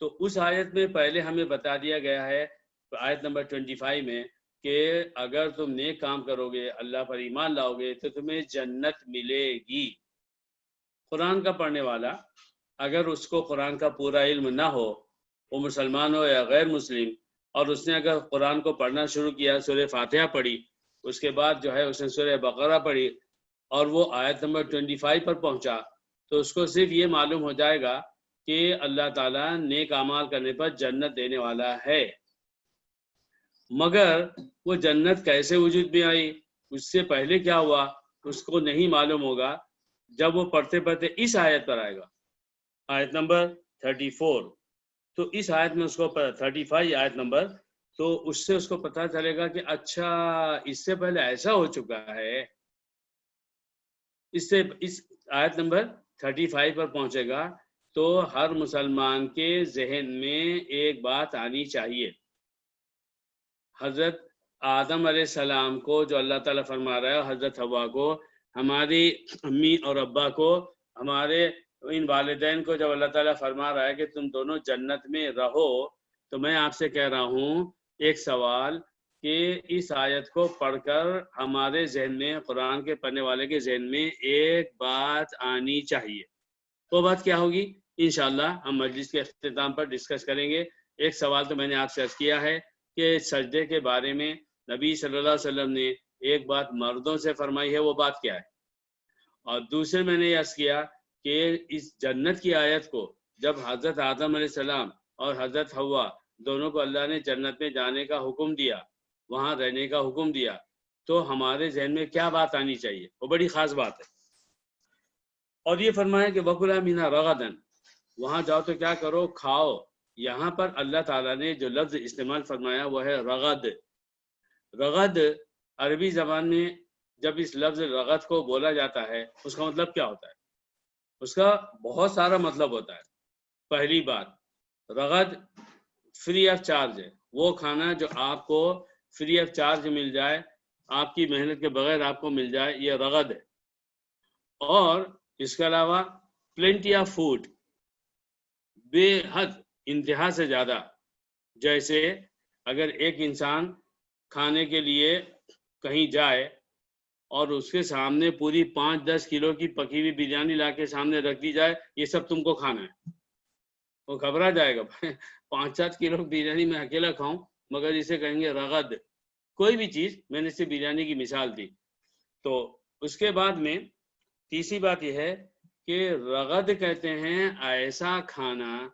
S1: تو اس آیت میں پہلے ہمیں بتا دیا گیا ہے آیت نمبر 25 میں کہ اگر تم نیک کام کرو گے، اللہ پر ایمان لاؤ گے تو تمہیں جنت ملے گی. قرآن کا پڑھنے والا اگر اس کو قرآن کا پورا علم نہ ہو، وہ مسلمان ہو یا غیر مسلم، اور اس نے اگر قرآن کو پڑھنا شروع کیا، سورہ فاتحہ پڑھی، اس کے بعد جو ہے اس نے سورہ بقرہ پڑھی اور وہ آیت نمبر 25 پر پہنچا، تو اس کو صرف یہ معلوم ہو جائے گا کہ اللہ تعالیٰ نیک اعمال کرنے پر جنت دینے والا ہے. مگر وہ جنت کیسے وجود میں آئی، اس سے پہلے کیا ہوا، اس کو نہیں معلوم ہوگا. جب وہ پڑھتے پڑھتے اس آیت پر آئے گا، آیت نمبر 34، تو اس آیت میں اس کو 35 آیت نمبر، تو اس سے اس کو پتہ چلے گا کہ اچھا اس سے پہلے ایسا ہو چکا ہے. اس آیت نمبر 35 پر پہنچے گا تو ہر مسلمان کے ذہن میں ایک بات آنی چاہیے. حضرت آدم علیہ السلام کو جو اللہ تعالیٰ فرما رہا ہے، حضرت حوا کو، ہماری امی اور ابا کو، ہمارے ان والدین کو جب اللہ تعالیٰ فرما رہا ہے کہ تم دونوں جنت میں رہو، تو میں آپ سے کہہ رہا ہوں ایک سوال کہ اس آیت کو پڑھ کر ہمارے ذہن میں، قرآن کے پڑھنے والے کے ذہن میں ایک بات آنی چاہیے. وہ بات کیا ہوگی انشاءاللہ ہم مجلس کے اختتام پر ڈسکس کریں گے. ایک سوال تو میں نے آپ سے عرض کیا ہے کہ سجدے کے بارے میں نبی صلی اللہ علیہ وسلم نے ایک بات مردوں سے فرمائی ہے، وہ بات کیا ہے؟ اور دوسرے میں نے عرض کیا کہ اس جنت کی آیت کو جب حضرت آدم علیہ السلام اور حضرت حوا دونوں کو اللہ نے جنت میں جانے کا حکم دیا، وہاں رہنے کا حکم دیا، تو ہمارے ذہن میں کیا بات آنی چاہیے؟ وہ بڑی خاص بات ہے. اور یہ فرمایا کہ وَكُلَا مِنْهَا رَغَدًا، وہاں جاؤ تو کیا کرو؟ کھاؤ. یہاں پر اللہ تعالیٰ نے جو لفظ استعمال فرمایا وہ ہے رغد. رغد عربی زبان میں جب اس لفظ رغد کو بولا جاتا ہے اس کا مطلب کیا ہوتا ہے؟ اس کا بہت سارا مطلب ہوتا ہے. پہلی بات، رغد فری آف چارج ہے، وہ کھانا جو آپ کو فری آف چارج مل جائے، آپ کی محنت کے بغیر آپ کو مل جائے، یہ رغد ہے. اور اس کے علاوہ پلینٹی آف فوڈ، بے حد، انتہا سے زیادہ. جیسے اگر ایک انسان کھانے کے لیے کہیں جائے اور اس کے سامنے پوری 5-10 کلو کی پکی ہوئی بریانی لا کے سامنے رکھ دی جائے، یہ سب تم کو کھانا ہے، وہ گھبرا جائے گا. 5-7 کلو بریانی میں اکیلا کھاؤں، مگر اسے کہیں گے رغد. کوئی بھی چیز، میں نے صرف بریانی کی مثال دی. تو اس کے بعد میں تیسری بات یہ ہے کہ رغد کہتے ہیں ایسا کھانا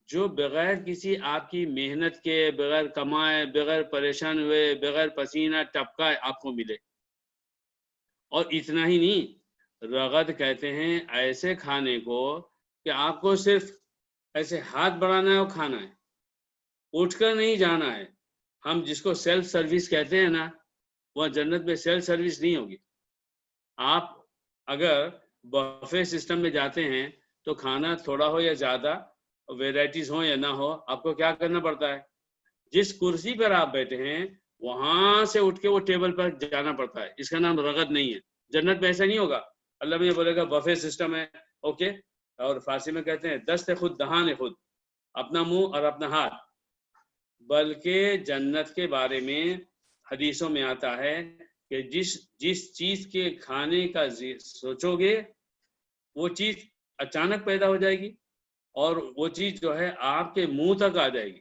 S1: جو بغیر کسی آپ کی محنت کے، بغیر کمائے، بغیر پریشان ہوئے، بغیر پسینہ ٹپکائے آپ کو ملے. اور اتنا ہی نہیں، رغد کہتے ہیں ایسے کھانے کو کہ آپ کو صرف ایسے ہاتھ بڑھانا ہے اور کھانا ہے، اٹھ کر نہیں جانا ہے. ہم جس کو سیلف سروس کہتے ہیں نا، وہ جنت میں سیلف سروس نہیں ہوگی. آپ اگر بفے سسٹم میں جاتے ہیں تو کھانا تھوڑا ہو یا زیادہ، ویرائٹیز ہو یا نہ ہو، آپ کو کیا کرنا پڑتا ہے؟ جس کرسی پر آپ بیٹھے ہیں وہاں سے اٹھ کے وہ ٹیبل پر جانا پڑتا ہے. اس کا نام رغد نہیں ہے. جنت میں ایسا نہیں ہوگا. اللہ میں بولے گا بفے سسٹم ہے، اوکے. اور فارسی میں کہتے ہیں دست خود دہان خود، اپنا منہ اور اپنا ہاتھ. بلکہ جنت کے بارے میں حدیثوں میں آتا ہے کہ جس چیز کے کھانے کا سوچو گے وہ چیز اچانک پیدا ہو جائے گی اور وہ چیز جو ہے آپ کے منہ تک آ جائے گی.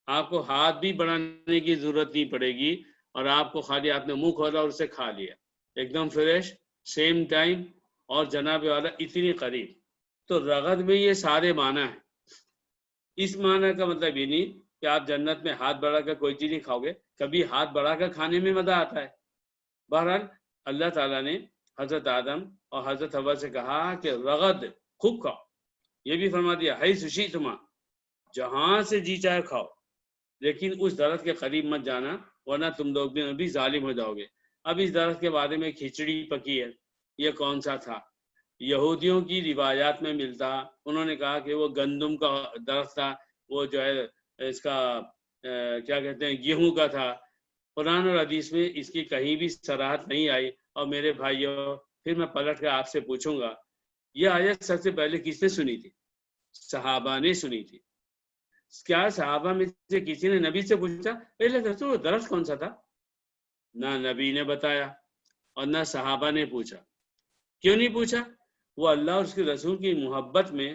S1: آپ کو ہاتھ بھی بڑھانے کی ضرورت نہیں پڑے گی اور آپ کو خالی آپ نے منہ کھولا اور اسے کھا لیا ایک دم فریش سیم ٹائم اور جناب والا اتنی قریب. تو رغد میں یہ سارے معنی ہیں. اس معنی کا مطلب یہ نہیں کہ آپ جنت میں ہاتھ بڑھا کر کوئی چیز نہیں کھاؤ گے. کبھی ہاتھ بڑھا کر کھانے میں مزہ آتا ہے. بہرحال اللہ تعالیٰ نے حضرت آدم اور حضرت حوا سے کہا کہ رغد خوب کھاؤ. یہ بھی فرما دیا ہے سشی تمہاں جہاں سے جی چاہے کھاؤ لیکن اس درخت کے قریب مت جانا ورنہ تم لوگ بھی ظالم ہو جاؤ گے. اب اس درخت کے بارے میں کھچڑی پکی ہے. یہ کون سا تھا؟ یہودیوں کی روایات میں ملتا. انہوں نے کہا کہ وہ گندم کا درخت تھا. وہ جو ہے اس کا کیا کہتے ہیں گیہوں کا تھا. قرآن اور حدیث میں اس کی کہیں بھی صراحت نہیں آئی. اور میرے بھائیوں پھر میں پلٹ کر آپ سے پوچھوں گا یہ آیت سب سے پہلے کس نے سنی تھی؟ صحابہ نے سنی تھی. کیا صحابہ میں سے کسی نے نبی سے پوچھا پہلے وہ درخت کون سا تھا؟ نہ نبی نے بتایا اور نہ صحابہ نے پوچھا. کیوں نہیں پوچھا؟ وہ اللہ اور اس کے رسول کی محبت میں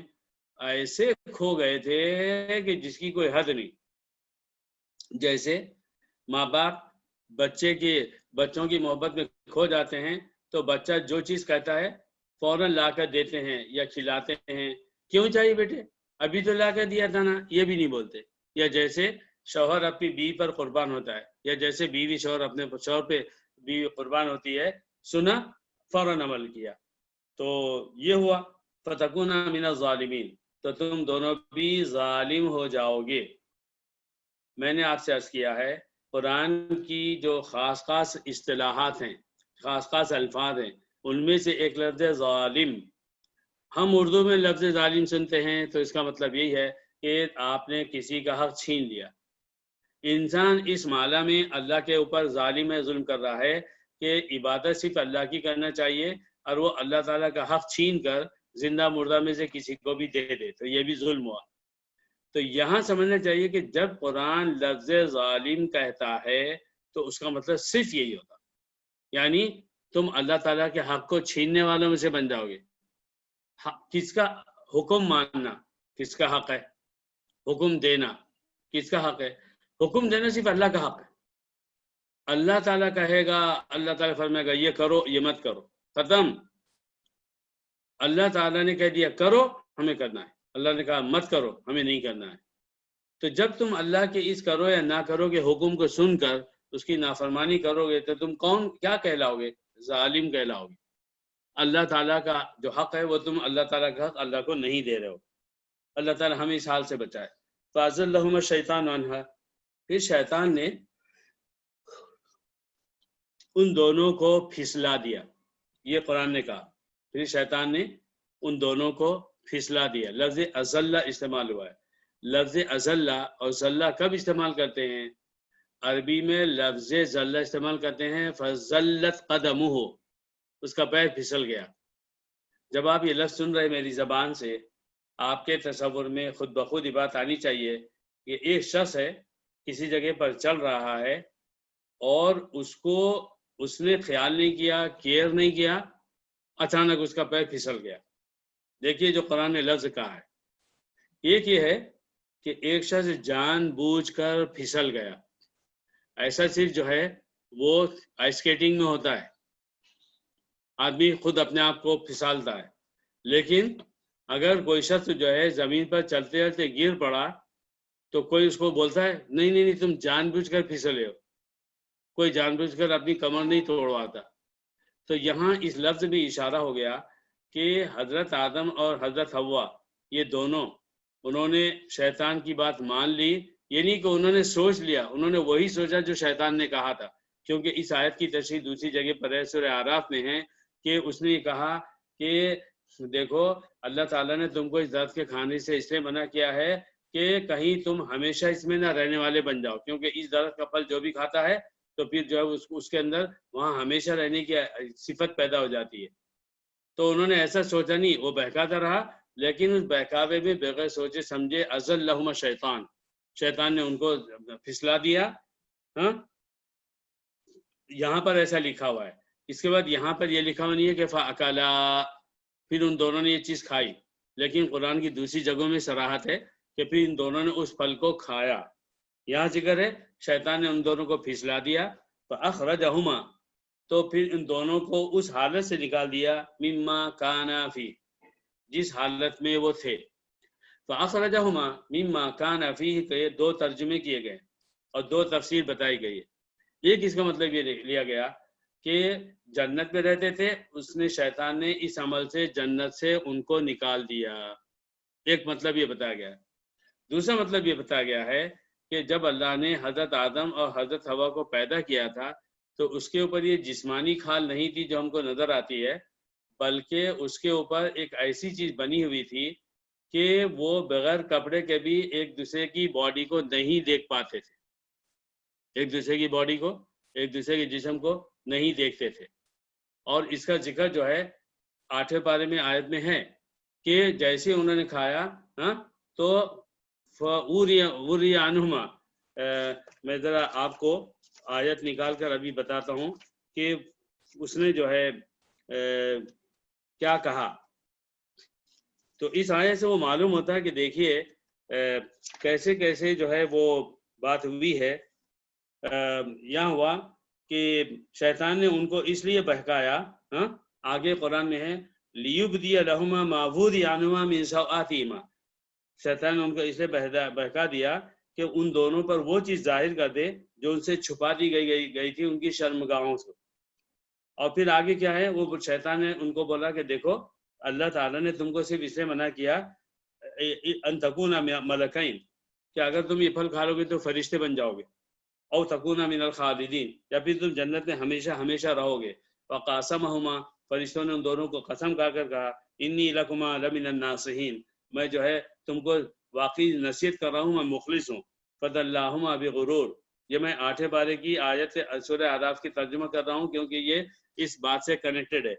S1: ایسے کھو گئے تھے کہ جس کی کوئی حد نہیں. جیسے ماں باپ بچوں کی محبت میں کھو جاتے ہیں تو بچہ جو چیز کہتا ہے فوراً لا کر دیتے ہیں یا کھلاتے ہیں. کیوں چاہیے بیٹے ابھی تو لا کر دیا تھا نا، یہ بھی نہیں بولتے. یا جیسے شوہر اپنی بیوی پر قربان ہوتا ہے یا جیسے بیوی شوہر اپنے شوہر پہ بیوی قربان ہوتی ہے، سنا فوراً عمل کیا تو یہ ہوا فتکون من الظالمین، تو تم دونوں بھی ظالم ہو جاؤ گے. میں نے آپ سے عرض کیا ہے قرآن کی جو خاص خاص اصطلاحات ہیں، خاص خاص الفاظ ہیں، ان میں سے ایک لفظ ظالم. ہم اردو میں لفظ ظالم سنتے ہیں تو اس کا مطلب یہی ہے کہ آپ نے کسی کا حق چھین لیا. انسان اس معنی میں اللہ کے اوپر ظالم ہے، ظلم کر رہا ہے کہ عبادت صرف اللہ کی کرنا چاہیے اور وہ اللہ تعالیٰ کا حق چھین کر زندہ مردہ میں سے کسی کو بھی دے دے تو یہ بھی ظلم ہوا. تو یہاں سمجھنا چاہیے کہ جب قرآن لفظ ظالم کہتا ہے تو اس کا مطلب صرف یہی ہوتا، یعنی تم اللہ تعالیٰ کے حق کو چھیننے والوں میں سے بن جاؤ گے. کس کا حکم ماننا کس کا حق ہے؟ حکم دینا کس کا حق ہے؟ حکم دینا صرف اللہ کا حق ہے. اللہ تعالیٰ کہے گا، اللہ تعالیٰ فرمائے گا یہ کرو یہ مت کرو، ختم. اللہ تعالیٰ نے کہہ دیا کرو ہمیں کرنا ہے، اللہ نے کہا مت کرو ہمیں نہیں کرنا ہے. تو جب تم اللہ کے اس کرو یا نہ کرو کے حکم کو سن کر اس کی نافرمانی کرو گے تو تم کیا کہلاؤ گے؟ ظالم کہلاؤ گے. اللہ تعالیٰ کا جو حق ہے وہ تم اللہ تعالیٰ کا حق اللہ کو نہیں دے رہے ہو. اللہ تعالیٰ ہمیں اس حال سے بچائے. فَأَزَلَّهُمَا الشَّيْطَانُ عَنْهَا، پھر شیطان نے ان دونوں کو پھسلا دیا. یہ قرآن نے کہا پھر شیطان نے ان دونوں کو پھسلا دیا. لفظ ازلہ استعمال ہوا ہے. لفظ ازلہ اور زلہ کب استعمال کرتے ہیں؟ عربی میں لفظ زلہ استعمال کرتے ہیں فَزَلَّتْ قَدَمُهُ، اس کا پیر پھسل گیا. جب آپ یہ لفظ سن رہے میری زبان سے آپ کے تصور میں خود بخود یہ بات آنی چاہیے کہ ایک شخص ہے کسی جگہ پر چل رہا ہے اور اس نے خیال نہیں کیا، کیئر نہیں کیا، اچانک اس کا پیر پھسل گیا. دیکھیے جو قرآن نے لفظ کہا ہے ایک یہ ہے کہ ایک شخص جان بوجھ کر پھسل گیا. ایسا صرف جو ہے وہ آئس اسکیٹنگ میں ہوتا ہے، آدمی خود اپنے آپ کو پھسالتا ہے. لیکن اگر کوئی شخص جو ہے زمین پر چلتے چلتے گر پڑا تو کوئی اس کو بولتا ہے نہیں تم جان بوجھ کر پھسلے ہو. کوئی جان بوجھ کر اپنی کمر نہیں توڑواتا. تو یہاں اس لفظ میں اشارہ ہو گیا کہ حضرت آدم اور حضرت حوا یہ دونوں انہوں نے شیطان کی بات مان لی. یہ نہیں کہ انہوں نے سوچ لیا، انہوں نے وہی سوچا جو شیطان نے کہا تھا. کیونکہ اس آیت کی تشریح دوسری جگہ پر ہے، سورہ اعراف میں ہے کہ اس نے یہ کہا کہ دیکھو اللہ تعالیٰ نے تم کو اس درخت کے کھانے سے اس لیے منع کیا ہے کہ کہیں تم ہمیشہ اس میں نہ رہنے والے بن جاؤ، کیونکہ اس درخت کا پھل جو بھی کھاتا ہے تو پھر جو ہے اس کے اندر وہاں ہمیشہ رہنے کی صفت پیدا ہو جاتی ہے. تو انہوں نے ایسا سوچا نہیں، وہ بہکاتا رہا، لیکن اس بہکاوے میں بغیر سوچے سمجھے ازلہما شیطان، شیطان نے ان کو پھسلا دیا. ہاں یہاں پر ایسا لکھا ہوا ہے. اس کے بعد یہاں پر یہ لکھا ہوا نہیں ہے کہ فَأَكَلَا پھر ان دونوں نے یہ چیز کھائی، لیکن قرآن کی دوسری جگہوں میں صراحت ہے کہ پھر ان دونوں نے اس پھل کو کھایا. یہاں ذکر ہے شیطان نے ان دونوں کو پھسلا دیا، فَأَخْرَجَهُمَا تو پھر ان دونوں کو اس حالت سے نکال دیا، مما کانا فی جس حالت میں وہ تھے. فَأَخْرَجَهُمَا مِمَّا كَانَ فِيهِ کہ یہ دو ترجمے کیے گئے اور دو تفسیر بتائی گئی ہے. ایک اس کا مطلب یہ لیا گیا کہ جنت میں رہتے تھے، اس نے شیطان نے اس عمل سے جنت سے ان کو نکال دیا. ایک مطلب یہ بتایا گیا. دوسرا مطلب یہ بتایا گیا ہے کہ جب اللہ نے حضرت آدم اور حضرت حوا کو پیدا کیا تھا تو اس کے اوپر یہ جسمانی کھال نہیں تھی جو ہم کو نظر آتی ہے، بلکہ اس کے اوپر ایک ایسی چیز بنی ہوئی تھی کہ وہ بغیر کپڑے کے بھی ایک دوسرے کی باڈی کو نہیں دیکھ پاتے تھے، ایک دوسرے کی باڈی کو، ایک دوسرے کے جسم کو نہیں دیکھتے تھے. اور اس کا ذکر جو ہے 8ویں پارے میں آیت میں ہے کہ جیسے انہوں نے کھایا تو فَأُوْرِيَ عَنْهُمَا میں ذرا آپ کو آیت نکال کر ابھی بتاتا ہوں کہ اس نے جو ہے کیا کہا. تو اس آیت سے وہ معلوم ہوتا ہے کہ دیکھیے کیسے کیسے جو ہے وہ بات ہوئی ہے. یہاں ہوا کہ شیطان نے ان کو اس لیے بہکایا، آگے قرآن میں ہے لِيُبْدِيَ لَهُمَا مَا وُرِيَ عَنْهُمَا مِنْ سَوْآتِهِمَا شیطان نے ان کو اس لیے بہکا دیا کہ ان دونوں پر وہ چیز ظاہر کر دے جو ان سے چھپا دی گئی تھی ان کی شرمگاہوں سے. اور پھر آگے کیا ہے، وہ شیطان نے ان کو بولا کہ دیکھو اللہ تعالیٰ نے تم کو صرف اس لیے منع کیا ان تکونا ملکین کہ اگر تم یہ پھل کھا لو گے تو فرشتے بن جاؤ گے، او تکونا من الخالدین یا پھر تم جنت میں ہمیشہ ہمیشہ رہو گے. وقاسمہما فرشتوں نے ان دونوں کو قسم کھا کر کہا انی لکما لمن الناصحین میں جو ہے تم کو واقعی نصیحت کر رہا ہوں، میں مخلص ہوں. فدلاہما بغرور یہ میں 8ویں پارے کی آیت سورہ اعراف کی ترجمہ کر رہا ہوں کیونکہ یہ اس بات سے کنیکٹڈ ہے.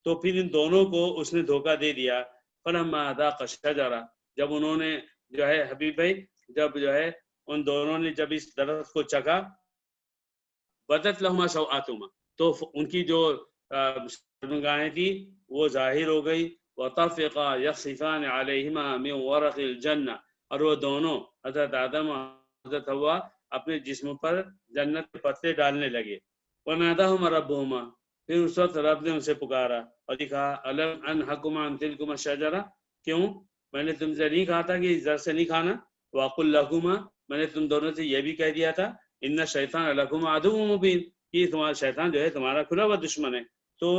S1: تو پھر ان دونوں کو اس نے دھوکہ دے دیا. فلما ذاقا الشجرہ جب انہوں نے جو ہے حبیب بھائی جب جو ہے ان دونوں نے جب اس درخت کو چکھا بدت لہما سوآتہما تو ان کی جو شرمگاہیں تھی وہ ظاہر ہو گئی. وطفقا یخصفان علیہما من ورق الجنہ اور وہ دونوں حضرت آدم اور حضرت حوا اپنے جسم پر جنت کے پتے ڈالنے لگے. وناداہما ربہما پھر اس وقت رب نے ان سے پکارا اور کہا الم انہکما عن تلکما الشجرہ کیوں میں نے تم سے نہیں کہا تھا کہ اس درخت سے نہیں کھانا. وقل لکما میں نے تم دونوں سے یہ بھی کہہ دیا تھا ان الشیطان لکما عدو مبین کہ تمہارا شیطان جو ہے تمہارا کھلا ہوا دشمن ہے. تو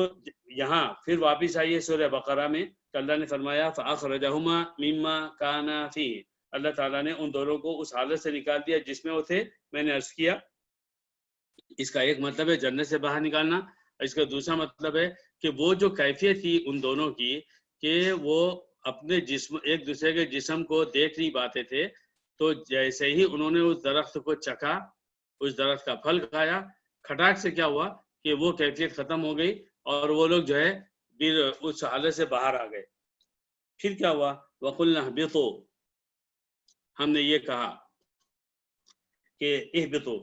S1: یہاں پھر واپس آئیے سورہ بقرہ میں کہ اللہ نے فرمایا فاخرجہما مما کانا فیہ اللہ تعالیٰ نے ان دونوں کو اس حالت سے نکال دیا جس میں وہ تھے. میں نے عرض کیا اس کا ایک مطلب ہے جنت سے باہر نکالنا، اس کا دوسرا مطلب ہے کہ وہ جو کیفیت تھی ان دونوں کی کہ وہ اپنے جسم ایک دوسرے کے جسم کو دیکھ نہیں پاتے تھے، تو جیسے ہی انہوں نے اس درخت کو چکھا اس درخت کا پھل کھایا کھٹاک سے کیا ہوا کہ وہ کیفیت ختم ہو گئی اور وہ لوگ جو ہے پھر اس حالت سے باہر آ گئے. پھر کیا ہوا وَقُلْنَا اهْبِطُوا ہم نے یہ کہا کہ اہبطوا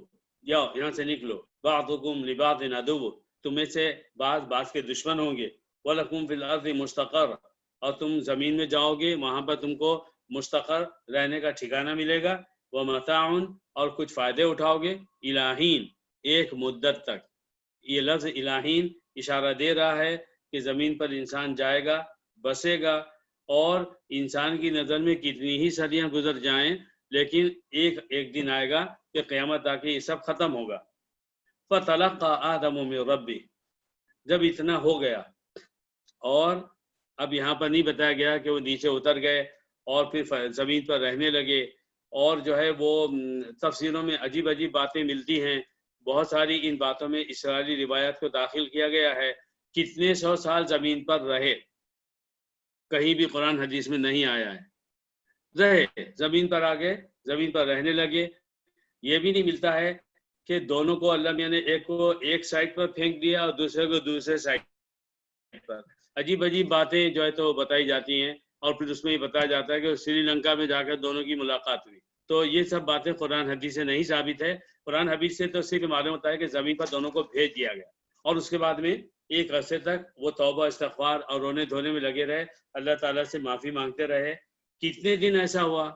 S1: جاؤ یہاں سے نکلو بعضکم لبعض عدو تمہیں سے بعض کے دشمن ہوں گے. وَلَكُمْ فِي الْأَرْضِ مُسْتَقَرٌّ اور تم زمین میں جاؤ گے وہاں پر تم کو مستقر رہنے کا ٹھکانہ ملے گا. وَمَتَاعٌ اور کچھ فائدے اٹھاؤ گے. الہین ایک مدت تک یہ لفظ الہین اشارہ دے رہا ہے کہ زمین پر انسان جائے گا بسے گا اور انسان کی نظر میں کتنی ہی صدیاں گزر جائیں لیکن ایک دن آئے گا کہ قیامت آ کے یہ سب ختم ہوگا. فَتَلَقَّى آدَمُ مِن رَبِّهِ جب اتنا ہو گیا اور اب یہاں پر نہیں بتایا گیا کہ وہ نیچے اتر گئے اور پھر زمین پر رہنے لگے اور جو ہے وہ تفسیروں میں عجیب عجیب باتیں ملتی ہیں. بہت ساری ان باتوں میں اسرائیلی روایات کو داخل کیا گیا ہے. کتنے 100 سال زمین پر رہے کہیں بھی قرآن حدیث میں نہیں آیا ہے. رہے زمین پر آ گئے زمین پر رہنے لگے. یہ بھی نہیں ملتا ہے کہ دونوں کو اللہ میاں نے ایک کو ایک سائڈ پر پھینک دیا اور دوسرے کو دوسرے سائڈ پر. عجیب عجیب باتیں جو ہے تو بتائی جاتی ہیں اور پھر اس میں یہ بتایا جاتا ہے کہ سری لنکا میں جا کر دونوں کی ملاقات ہوئی. تو یہ سب باتیں قرآن حدیث سے نہیں ثابت ہے قرآن حدیث سے تو صرف معلوم ہوتا ہے کہ زمین پر دونوں کو بھیج دیا گیا، اور اس کے بعد میں ایک عرصے تک وہ توبہ استغفار اور رونے دھونے میں لگے رہے، اللہ تعالیٰ سے معافی مانگتے رہے۔ کتنے دن ایسا ہوا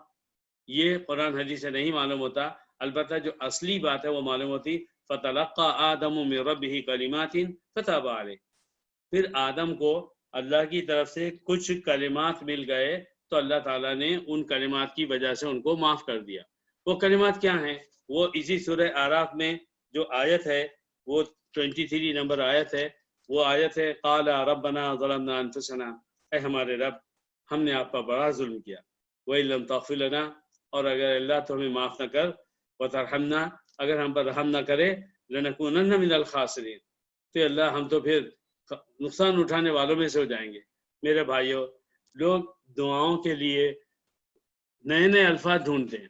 S1: یہ قرآن حدیث سے نہیں معلوم ہوتا، البتہ جو اصلی بات ہے وہ معلوم ہوتی، فَتَلَقَّى آدَمُ مِن رَبِّهِ كَلِمَاتٍ فَتَابَ عَلَيْهِ، پھر آدم کو اللہ کی طرف سے کچھ کلمات مل گئے تو اللہ تعالیٰ نے ان کلمات کی وجہ سے ان کو معاف کر دیا۔ وہ کلمات کیا ہیں؟ وہ اسی سورہ اعراف میں جو آیت ہے، وہ 23 نمبر آیت ہے، وہ آیت ہے قال ربنا ظلمنا انفسنا، اے ہمارے رب ہم نے آپ پر بڑا ظلم کیا، وَإِن لَّمْ تَغْفِرْ لَنَا، اور اگر اللہ تو ہمیں معاف نہ کر، وَتَرْحَمْنَا، اگر ہم پر رحم نہ کرے، لَنَكُونَنَّ مِنَ الْخَاسِرِينَ، تو اللہ ہم تو پھر نقصان اٹھانے والوں میں سے ہو جائیں گے۔ میرے بھائیوں، لوگ دعاؤں کے لیے نئے نئے الفاظ ڈھونڈتے ہیں،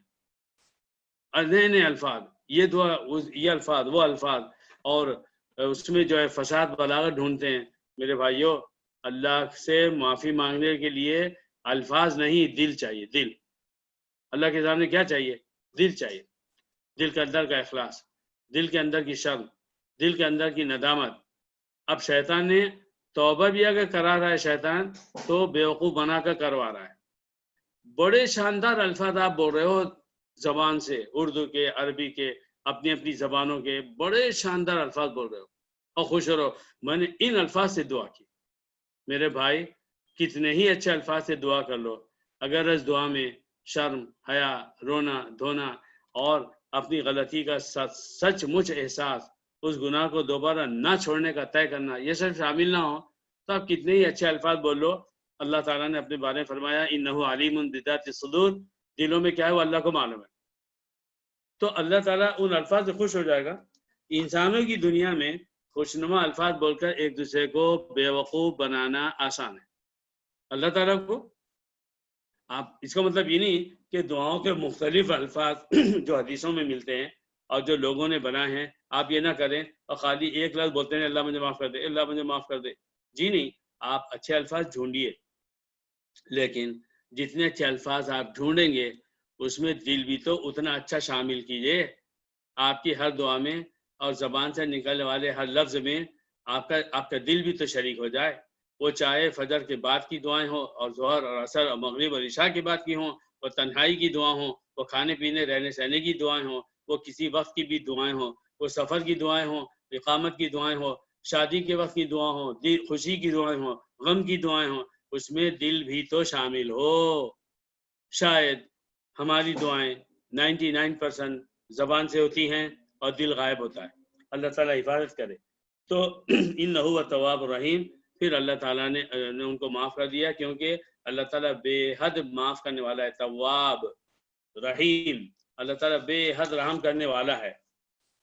S1: نئے نئے الفاظ، یہ دعا یہ الفاظ وہ الفاظ، اور اس میں جو ہے فساد بلاغت ڈھونڈتے ہیں۔ میرے بھائیوں، اللہ سے معافی مانگنے کے لیے الفاظ نہیں، دل چاہیے، دل۔ اللہ کے سامنے کیا چاہیے؟ دل چاہیے، دل کے اندر کا اخلاص، دل کے اندر کی شرم، دل کے اندر کی ندامت۔ اب شیطان نے توبہ بھی اگر کرا رہا ہے شیطان تو بیوقوف بنا کر کروا رہا ہے۔ بڑے شاندار الفاظ آپ بول رہے ہو زبان سے، اردو کے، عربی کے، اپنی اپنی زبانوں کے بڑے شاندار الفاظ بول رہے ہو اور خوش ہو رہے ہو، میں نے ان الفاظ سے دعا کی۔ میرے بھائی، کتنے ہی اچھے الفاظ سے دعا کر لو، اگر اس دعا میں شرم، حیا، رونا دھونا اور اپنی غلطی کا سچ مچ احساس، اس گناہ کو دوبارہ نہ چھوڑنے کا طے کرنا، یہ سب شامل نہ ہو تو آپ کتنے ہی اچھے الفاظ بول لو۔ اللہ تعالیٰ نے اپنے بارے میں فرمایا انہ علیم بذات الصدور، دلوں میں کیا ہے وہ اللہ کو معلوم ہے، تو اللہ تعالیٰ ان الفاظ سے خوش ہو جائے گا۔ انسانوں کی دنیا میں خوشنما الفاظ بول کر ایک دوسرے کو بیوقوف بنانا آسان ہے، اللہ تعالیٰ کو آپ اس کا مطلب یہ نہیں کہ دعاؤں کے مختلف الفاظ جو حدیثوں میں ملتے ہیں اور جو لوگوں نے بنائے ہیں آپ یہ نہ کریں اور خالی ایک لفظ بولتے ہیں اللہ مجھے معاف کر دے، اللہ مجھے معاف کر دے، جی نہیں، آپ اچھے الفاظ ڈھونڈیے، لیکن جتنے اچھے الفاظ آپ ڈھونڈیں گے اس میں دل بھی تو اتنا اچھا شامل کیجیے۔ آپ کی ہر دعا میں اور زبان سے نکلنے والے ہر لفظ میں آپ کا دل بھی تو شریک ہو جائے، وہ چاہے فجر کے بعد کی دعائیں ہوں اور ظہر اور عصر اور مغرب اور عشاء کے بعد کی ہوں، وہ تنہائی کی دعا ہوں، وہ کھانے پینے رہنے سہنے کی دعائیں ہوں، وہ کسی وقت کی بھی دعائیں ہوں، وہ سفر کی دعائیں ہوں، اقامت کی دعائیں ہوں، شادی کے وقت کی دعا ہوں، خوشی کی دعائیں ہوں، غم کی دعائیں ہوں، اس میں دل بھی تو شامل ہو۔ شاید ہماری دعائیں 99% زبان سے ہوتی ہیں اور دل غائب ہوتا ہے، اللہ تعالیٰ حفاظت کرے۔ تو انہ هو التواب الرحیم، پھر اللہ تعالیٰ نے ان کو معاف کر دیا، کیونکہ اللہ تعالیٰ بے حد معاف کرنے والا ہے، تواب رحیم، اللہ تعالیٰ بے حد رحم کرنے والا ہے۔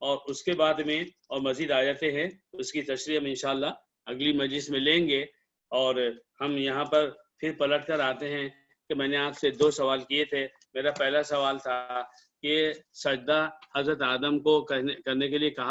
S1: اور اس کے بعد میں اور مزید آیتیں ہیں، اس کی تشریح ہم انشاءاللہ اگلی مجلس میں لیں گے۔ اور ہم یہاں پر پھر پلٹ کر آتے ہیں کہ میں نے آپ سے 2 سوال کیے تھے۔ میرا پہلا سوال تھا کہ سجدہ حضرت آدم کو کرنے کے لیے کہا